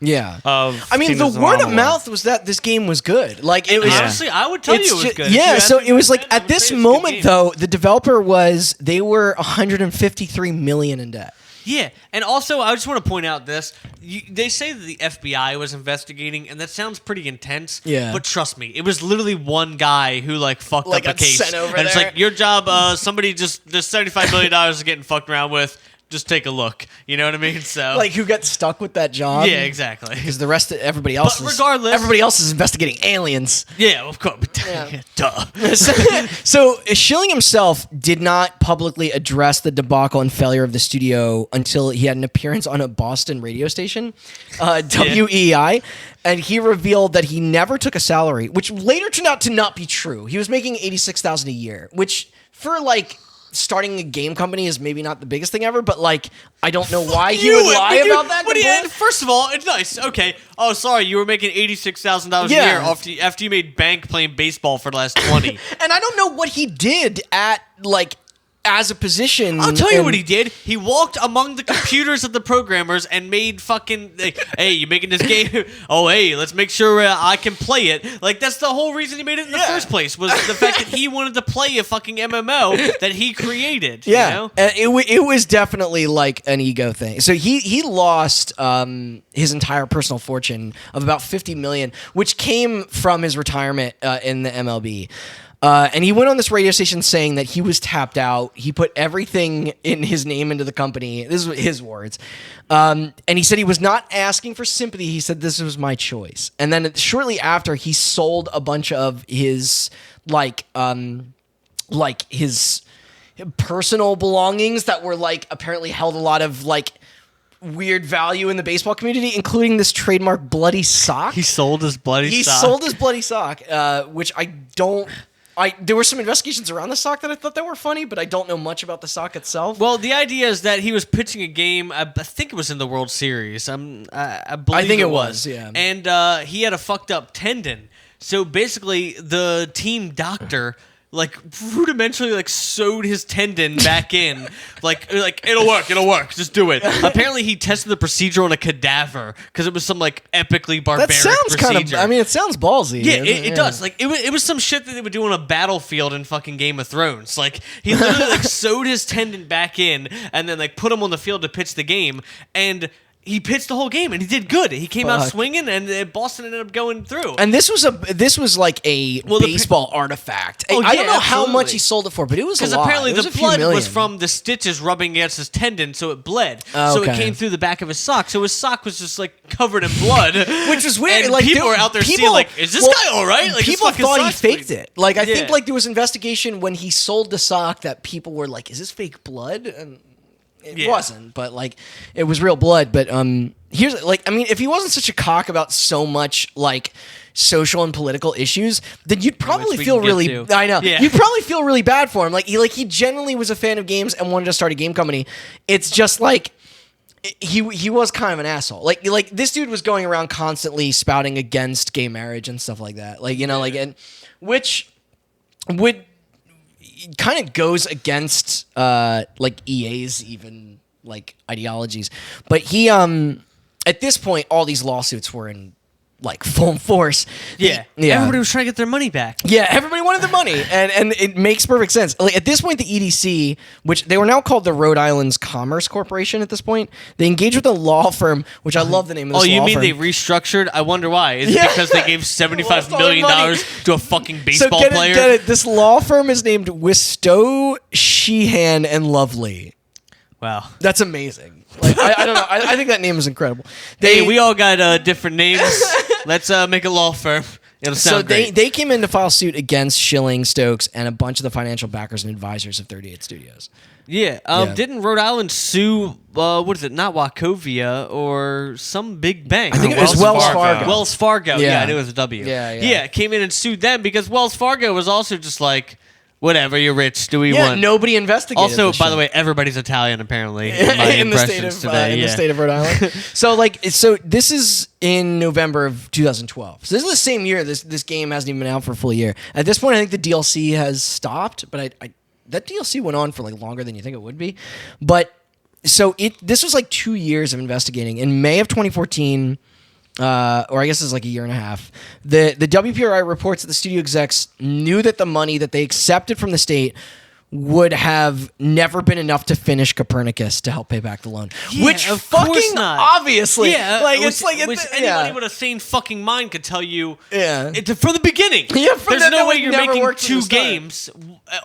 Yeah. Of I mean, Kingdoms the of word of Amalur. mouth was that this game was good. Like, it was. Honestly, I would tell you it was ju- good. If Yeah, you so asked me it was to like defend, I at would this say it's a good moment game. though, the developer they were 153 million in debt. Yeah, and also I just want to point out this. They say that the FBI was investigating, and that sounds pretty intense. Yeah. But trust me, it was literally one guy who fucked Like, up a got case. sent over and it's there. like, your job, somebody there's $75 million is getting fucked around with. Just take a look. You know what I mean? So Like, who got stuck with that job? yeah, exactly. Because the rest of everybody else But regardless- everybody else is investigating aliens. Yeah, of course. Yeah. Duh. So Schilling himself did not publicly address the debacle and failure of the studio until he had an appearance on a Boston radio station, WEI, and he revealed that he never took a salary, which later turned out to not be true. He was making $86,000 a year, which for starting a game company is maybe not the biggest thing ever, but I don't know why he would lie about that. First of all, it's nice. Okay. Oh, sorry, you were making $86,000 a Yeah. year after you made bank playing baseball for the last 20. And I don't know what he did at as a position. I'll tell you and- what he did. He walked among the computers of the programmers and made fucking, hey, you making this game? Oh, hey, let's make sure I can play it. That's the whole reason he made it in the first place, was the fact that he wanted to play a fucking MMO that he created. Yeah, You know? and it was definitely an ego thing. So he lost his entire personal fortune of about $50 million, which came from his retirement in the MLB. And he went on this radio station saying that he was tapped out. He put everything in his name into the company. This is his words. And he said he was not asking for sympathy. He said this was my choice. And then shortly after, he sold a bunch of his his personal belongings that were apparently held a lot of weird value in the baseball community, including this trademark bloody sock. He sold his bloody He sock. sold his bloody sock, which I don't. There were some investigations around the sock that I thought that were funny, but I don't know much about the sock itself. Well, the idea is that he was pitching a game. I think it was in the World Series. I believe I think it it was. was, yeah. And he had a fucked up tendon. So basically, the team doctor rudimentarily sewed his tendon back in. It'll work, just do it. Apparently, he tested the procedure on a cadaver because it was some epically barbaric that sounds procedure. kind of. I mean, it sounds ballsy. Yeah, it does. It was some shit that they would do on a battlefield in fucking Game of Thrones. He literally sewed his tendon back in and then put him on the field to pitch the game, and he pitched the whole game and he did good. He came out Fuck. swinging, and Boston ended up going through. And this was a baseball artifact. Oh, I don't yeah, know how much absolutely. he sold it for, but it was a Because lot. apparently It was the a few blood million. was from the stitches rubbing against his tendon, so it bled. Oh, So it okay. came through the back of his sock. So his sock was just covered in blood, Which was weird. And people were out there seeing is this guy all right? His People fucking thought he sock's faked bleeding. it. I Yeah. think there was investigation when he sold the sock that people were like, "Is this fake blood?" And it wasn't, but it was real blood. But here's if he wasn't such a cock about so much social and political issues, then you'd probably we feel can get really. to. I know. Yeah. You'd probably feel really bad for him. He genuinely was a fan of games and wanted to start a game company. It's just he was kind of an asshole. Like this dude was going around constantly spouting against gay marriage and stuff like that. Like, you know, like, and which would kind of goes against like EA's even like ideologies. But he at this point all these lawsuits were in like full force. Yeah. Everybody was trying to get their money back. Yeah, everybody wanted the money, and it makes perfect sense. Like at this point, the EDC, which they were now called the Rhode Island's Commerce Corporation at this point, they engaged with a law firm, which I love the name of this law firm. Oh, you mean they restructured? I wonder why. Is it because they gave $75 million to a fucking baseball player? Get it. This law firm is named Wistow, Sheehan, and Lovely. Wow. That's amazing. Like I don't know. I think that name is incredible. Hey, we all got different names. Let's make a law firm. It'll sound great. They came in to file suit against Schilling, Stokes, and a bunch of the financial backers and advisors of 38 Studios. Yeah. Didn't Rhode Island sue, what is it, not Wachovia, or some big bank? I think it was Wells Fargo. Wells Fargo. Yeah, I knew it was a W. Yeah. Came in and sued them because Wells Fargo was also just like, whatever, you're rich. Do we want? Nobody investigated. Also, by the way, everybody's Italian apparently. In the state of Rhode Island. So this is in November of 2012. So this is the same year. This game hasn't even been out for a full year. At this point, I think the DLC has stopped, but that DLC went on for like longer than you think it would be. But so this was like 2 years of investigating. In May of 2014. Or I guess it's like a year and a half. The WPRI reports that the studio execs knew that the money that they accepted from the state would have never been enough to finish Copernicus to help pay back the loan. Yeah, which of fucking course not. obviously, which anybody with a sane fucking mind could tell you. Yeah, from the beginning. Yeah, there's no way you're making 2 games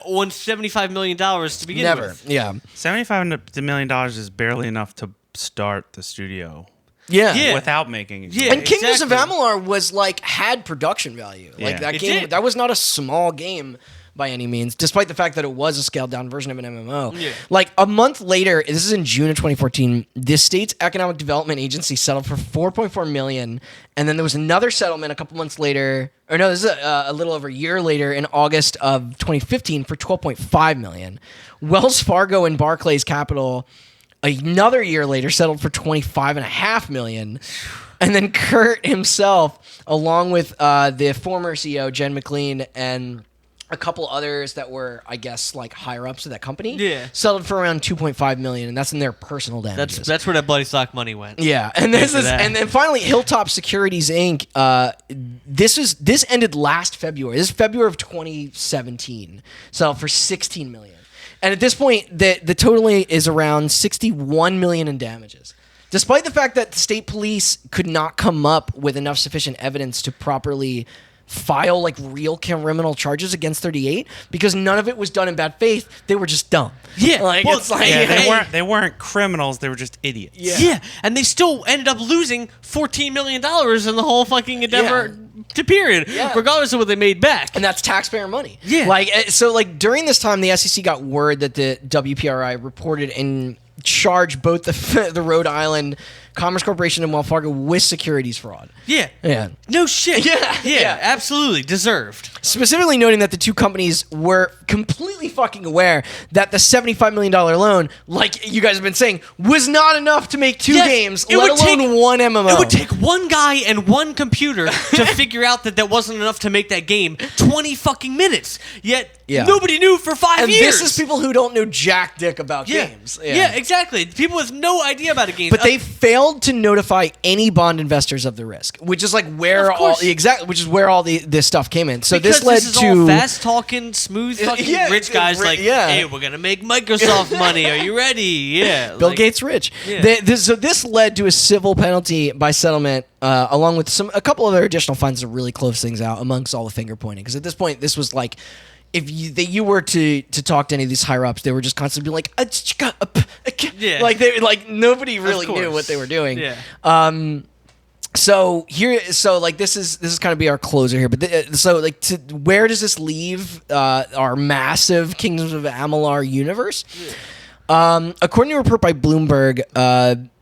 on $75 million to begin with. Yeah, $75 million is barely enough to start the studio. Yeah. Without making it. Yeah, and Kingdoms of Amalur was like had production value. Like that game, that was not a small game by any means, despite the fact that it was a scaled down version of an MMO. Yeah. Like a month later, this is in June of 2014, the state's economic development agency settled for $4.4 million, and then there was another settlement a couple months later, or no, this is a little over a year later in August of 2015 for $12.5 million. Wells Fargo and Barclays Capital another year later settled for $25.5 million. And then Curt himself, along with the former CEO, Jen McLean, and a couple others that were, I guess, like higher ups of that company, settled for around $2.5 million, and that's in their personal damages. That's where that bloody stock money went. Yeah, and and then finally Hilltop Securities Inc. This ended last February. This is February of 2017. Settled for $16 million. And at this point, the total is around $61 million in damages. Despite the fact that the state police could not come up with enough sufficient evidence to properly file like real criminal charges against 38, because none of it was done in bad faith, they were just dumb. Yeah, they weren't criminals, they were just idiots. Yeah, and they still ended up losing $14 million in the whole fucking endeavor. To period, regardless of what they made back, and that's taxpayer money. Yeah, like during this time, the SEC got word that the WPRI reported and charged both the Rhode Island Commerce Corporation and Wells Fargo with securities fraud. Yeah, no shit. Yeah, absolutely deserved. Specifically noting that the two companies were completely fucking aware that the $75 million loan, like you guys have been saying, was not enough to make 2 games, let alone one MMO. It would take one guy and one computer to figure out that wasn't enough to make that game 20 fucking minutes. Yet nobody knew for 5 years. And this is people who don't know jack dick about games. Yeah, exactly. People with no idea about a game. But they failed to notify any bond investors of the risk, which is like where which is where all this stuff came in. So because this led to all fast talking, smooth fucking rich guys hey, we're gonna make Microsoft money. Are you ready? Yeah, Bill Gates rich. Yeah. So this led to a civil penalty by settlement, along with a couple other additional fines to really close things out amongst all the finger pointing. Because at this point, this was like, if you were to talk to any of these higher ups, they were just constantly like, like nobody really knew what they were doing. Yeah. So this is kind of be our closer here. But where does this leave our massive Kingdoms of Amalur universe? According to a report by Bloomberg,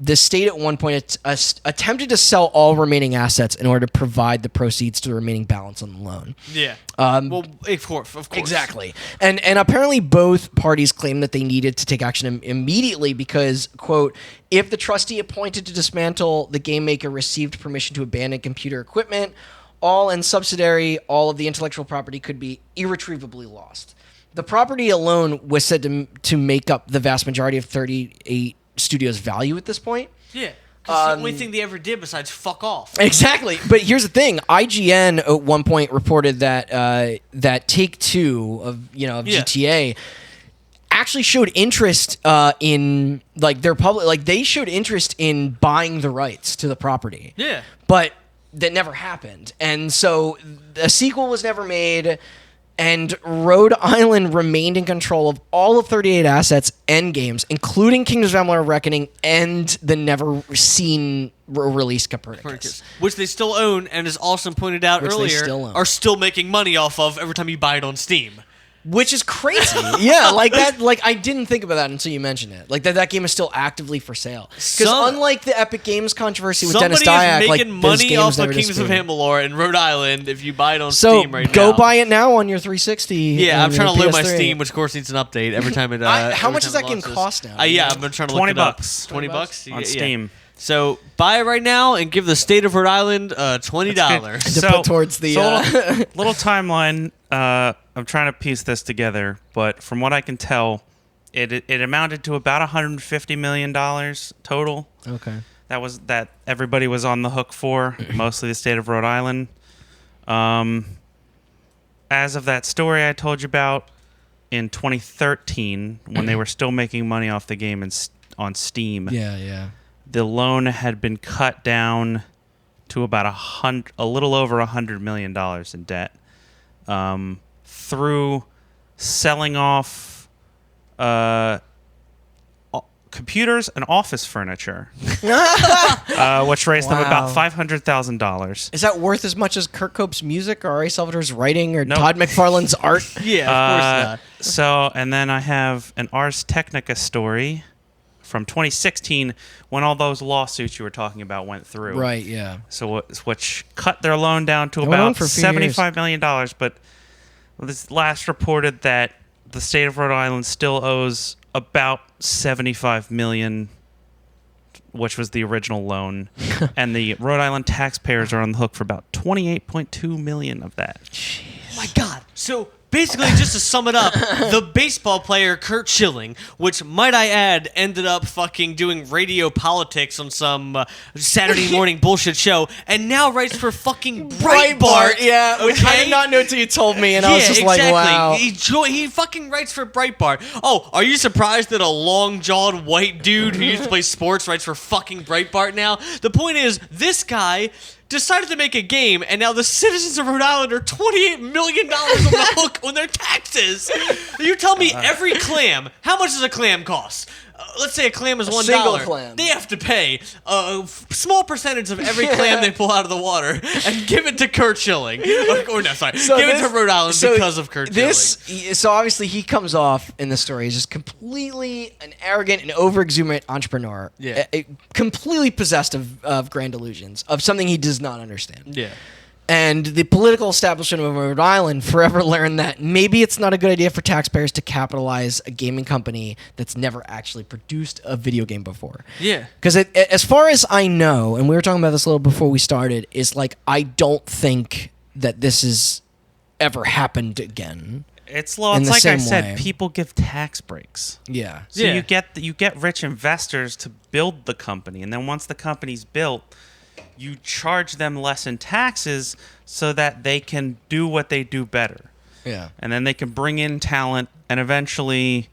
the state at one point attempted to sell all remaining assets in order to provide the proceeds to the remaining balance on the loan. Yeah. Well, of course. Exactly. And apparently both parties claimed that they needed to take action immediately because, quote, if the trustee appointed to dismantle the game maker received permission to abandon computer equipment, all of the intellectual property could be irretrievably lost. The property alone was said to make up the vast majority of 38 Studios' value at this point. Yeah. Because the only thing they ever did besides fuck off. Exactly. But here's the thing. IGN at one point reported that that Take-Two of GTA actually showed interest in their public, they showed interest in buying the rights to the property. Yeah. But that never happened. And so a sequel was never made. And Rhode Island remained in control of all of 38 assets and games, including Kingdoms of Amalur: Reckoning and the never-seen released Copernicus. Which they still own, and as Austin pointed out earlier, are still making money off of every time you buy it on Steam. Which is crazy. Yeah, I didn't think about that until you mentioned it. That game is still actively for sale. Because unlike the Epic Games controversy with Dennis Dyack, somebody is making money off of Kingdoms of Amalur in Rhode Island if you buy it on Steam right now. So go buy it now on your 360. Yeah, I'm trying to load my Steam, which of course needs an update every time it. How much does that game cost now? Yeah, I've been trying to look it up. $20 on Steam. So buy it right now and give the state of Rhode Island $20 to put towards the little timeline. I'm trying to piece this together, but from what I can tell, it amounted to about $150 million total. Okay, that everybody was on the hook for, mostly the state of Rhode Island. As of that story I told you about, in 2013, when they were still making money off the game on Steam. Yeah. The loan had been cut down to about a little over $100 million in debt through selling off computers and office furniture, which raised them about $500,000. Is that worth as much as Kurt Cope's music or Ari Salvador's writing or Todd McFarlane's art? Yeah, of course not. So, and then I have an Ars Technica story from 2016 when all those lawsuits you were talking about went through. Right, yeah. So which cut their loan down to about $75 million. But this last reported that the state of Rhode Island still owes about $75 million, which was the original loan. And the Rhode Island taxpayers are on the hook for about $28.2 million of that. Jeez. Oh my God. So basically, just to sum it up, the baseball player Curt Schilling, which, might I add, ended up fucking doing radio politics on some Saturday morning bullshit show, and now writes for fucking Breitbart. Yeah, okay? I did not know until you told me, and I was just exactly. like, wow. He fucking writes for Breitbart. Oh, are you surprised that a long-jawed white dude who used to play sports writes for fucking Breitbart now? The point is, this guy decided to make a game, and now the citizens of Rhode Island are $28 million on the hook on their taxes. You tell me every clam, how much does a clam cost? Let's say a clam is $1. Single clam. They have to pay a small percentage of every clam they pull out of the water and give it to Curt Schilling. Give it to Rhode Island because of Curt Schilling. So obviously he comes off in the story as just completely an arrogant and over-exuberant entrepreneur. Yeah. Completely possessed of grand delusions, of something he does not understand. Yeah. And the political establishment of Rhode Island forever learned that maybe it's not a good idea for taxpayers to capitalize a gaming company that's never actually produced a video game before. Yeah. Because as far as I know, and we were talking about this a little before we started, is I don't think that this has ever happened again. It's like I said, people give tax breaks. Yeah. So you get rich investors to build the company, and then once the company's built, you charge them less in taxes so that they can do what they do better. Yeah. And then they can bring in talent, and eventually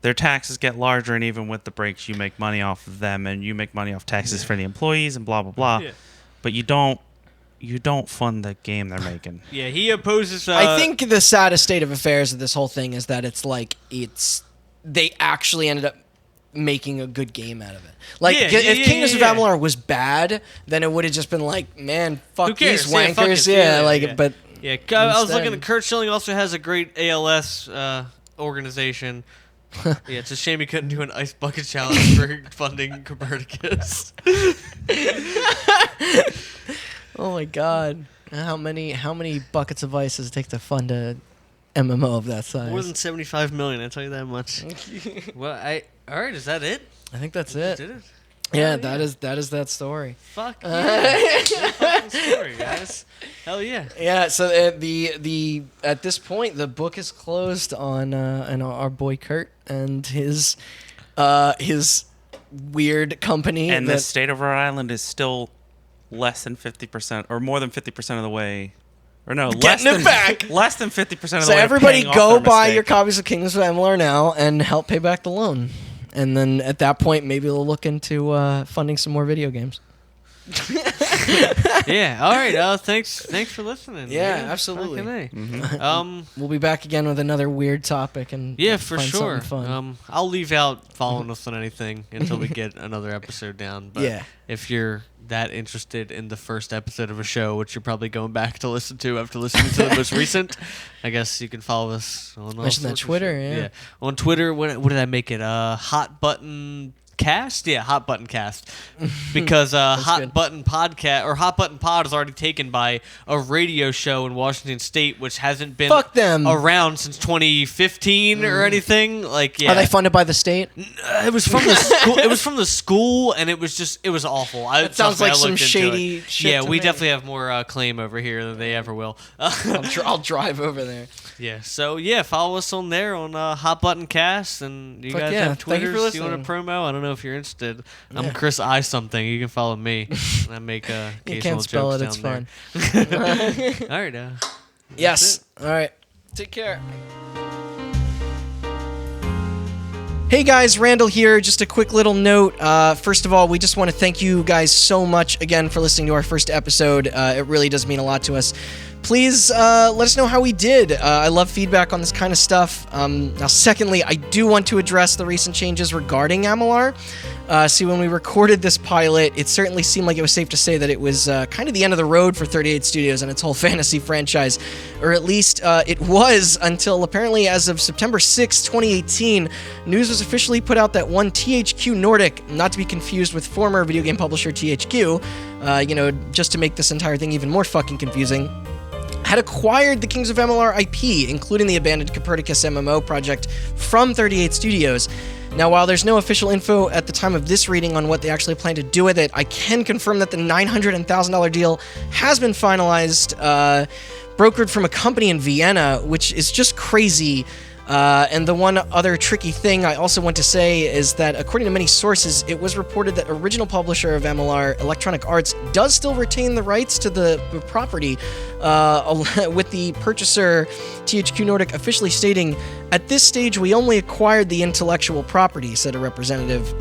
their taxes get larger, and even with the breaks, you make money off of them, and you make money off taxes for the employees and blah, blah, blah. Yeah. But you don't fund the game they're making. Yeah, he opposes... I think the saddest state of affairs of this whole thing is that they actually ended up making a good game out of it. If Kingdoms of Amalur was bad, then it would have just been man, fuck these wankers. But I was looking at Curt Schilling also has a great ALS organization Yeah, it's a shame he couldn't do an ice bucket challenge for funding Copernicus. Oh my God! How many buckets of ice does it take to fund a MMO of that size? More than 75 million, I tell you that much. Well, all right, is that it? I think that's You it. did it? Yeah, Oh, that is that story. Fuck yeah. Good fucking story, guys. Hell yeah. Yeah, so the at this point the book is closed on our boy Curt and his weird company. And the state of Rhode Island is still less than 50% or more than 50% of the way. Or no, Getting it back. Less than 50% of the So way. everybody to paying go off their buy mistake. your copies of Kingdoms of Amalur now and help pay back the loan. And then at that point, maybe they'll look into funding some more video games. Yeah. All right. Thanks for listening. Yeah, absolutely. fucking A. We'll be back again with another weird topic and Yeah, for find sure. something fun. I'll leave out following us on anything until we get another episode down. But Yeah. if you're that interested in the first episode of a show, which you're probably going back to listen to after listening to the most recent, I guess you can follow us on all Mention that sorts of Twitter, shit. yeah. On Twitter, what did I make it? Hot Button Cast? Yeah, Hot Button Cast. Because Hot good. Button Podcast or Hot Button Pod is already taken by a radio show in Washington State, which hasn't been Fuck them. around since 2015 or anything. Like, yeah, Are they funded by the state? it was from the school. It was from the school, and it was awful. That sounds like some looked into shady it. shit Yeah, to we me. definitely have more claim over here than they ever will. I'll drive over there. Yeah, so yeah, follow us on there on Hot Button Cast, and you Fuck guys yeah. have Thank you Twitters. for Do you want a listening. promo? I don't know if you're interested. I'm Yeah. Chris I something. You can follow me. I make You occasional can't spell it. jokes It's down fine. there. All right. Yes. All right. Take care. Hey guys, Randall here. Just a quick little note. First of all, we just want to thank you guys so much again for listening to our first episode. It really does mean a lot to us. Please let us know how we did. I love feedback on this kind of stuff. Now, secondly, I do want to address the recent changes regarding Amalur. See, when we recorded this pilot, it certainly seemed like it was safe to say that it was kind of the end of the road for 38 Studios and its whole fantasy franchise. Or at least it was until apparently as of September 6, 2018, news was officially put out that one THQ Nordic, not to be confused with former video game publisher THQ, just to make this entire thing even more fucking confusing, had acquired the Kings of Amalur IP, including the abandoned Copernicus MMO project, from 38 Studios. Now, while there's no official info at the time of this reading on what they actually plan to do with it, I can confirm that the $900 and $1,000 deal has been finalized, brokered from a company in Vienna, which is just crazy. And the one other tricky thing I also want to say is that, according to many sources, it was reported that original publisher of Amalur, Electronic Arts, does still retain the rights to the property, with the purchaser, THQ Nordic, officially stating, "At this stage, we only acquired the intellectual property," said a representative.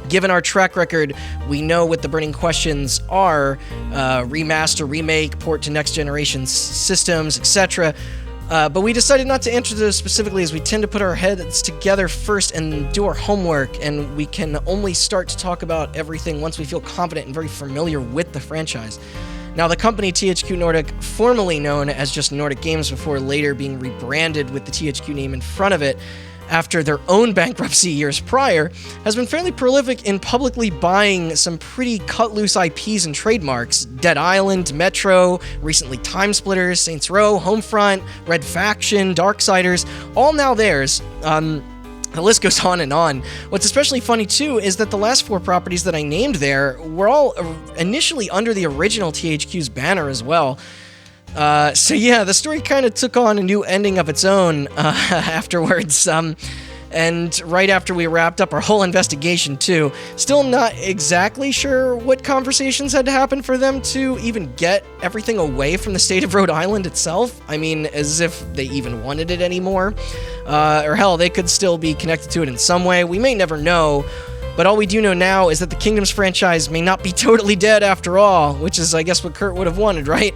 Given our track record, we know what the burning questions are: remaster, remake, port to next generation systems, etc. But we decided not to answer those specifically, as we tend to put our heads together first and do our homework, and we can only start to talk about everything once we feel confident and very familiar with the franchise. Now, the company THQ Nordic, formerly known as just Nordic Games before later being rebranded with the THQ name in front of it after their own bankruptcy years prior, has been fairly prolific in publicly buying some pretty cut-loose IPs and trademarks: Dead Island, Metro, recently Time Splitters, Saints Row, Homefront, Red Faction, Darksiders, all now theirs. The list goes on and on. What's especially funny, too, is that the last four properties that I named there were all initially under the original THQ's banner as well. So yeah, the story kind of took on a new ending of its own afterwards. And right after we wrapped up our whole investigation, too. Still not exactly sure what conversations had to happen for them to even get everything away from the state of Rhode Island itself. I mean, as if they even wanted it anymore. Or hell, they could still be connected to it in some way. We may never know. But all we do know now is that the Kingdoms franchise may not be totally dead after all, which is, I guess, what Curt would have wanted, right?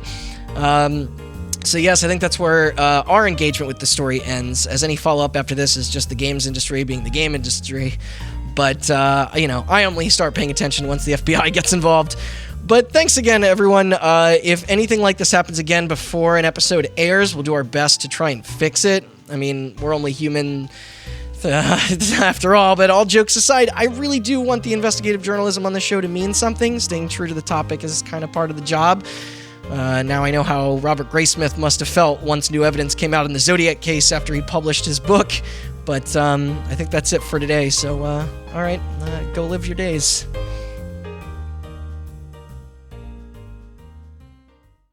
So yes, I think that's where our engagement with the story ends, as any follow-up after this is just the games industry being the game industry. But, I only start paying attention once the FBI gets involved. But thanks again, everyone. If anything like this happens again before an episode airs, we'll do our best to try and fix it. I mean, we're only human after all. But all jokes aside, I really do want the investigative journalism on the show to mean something. Staying true to the topic is kind of part of the job. Now I know how Robert Graysmith must have felt once new evidence came out in the Zodiac case after he published his book. But I think that's it for today. So, all right, go live your days.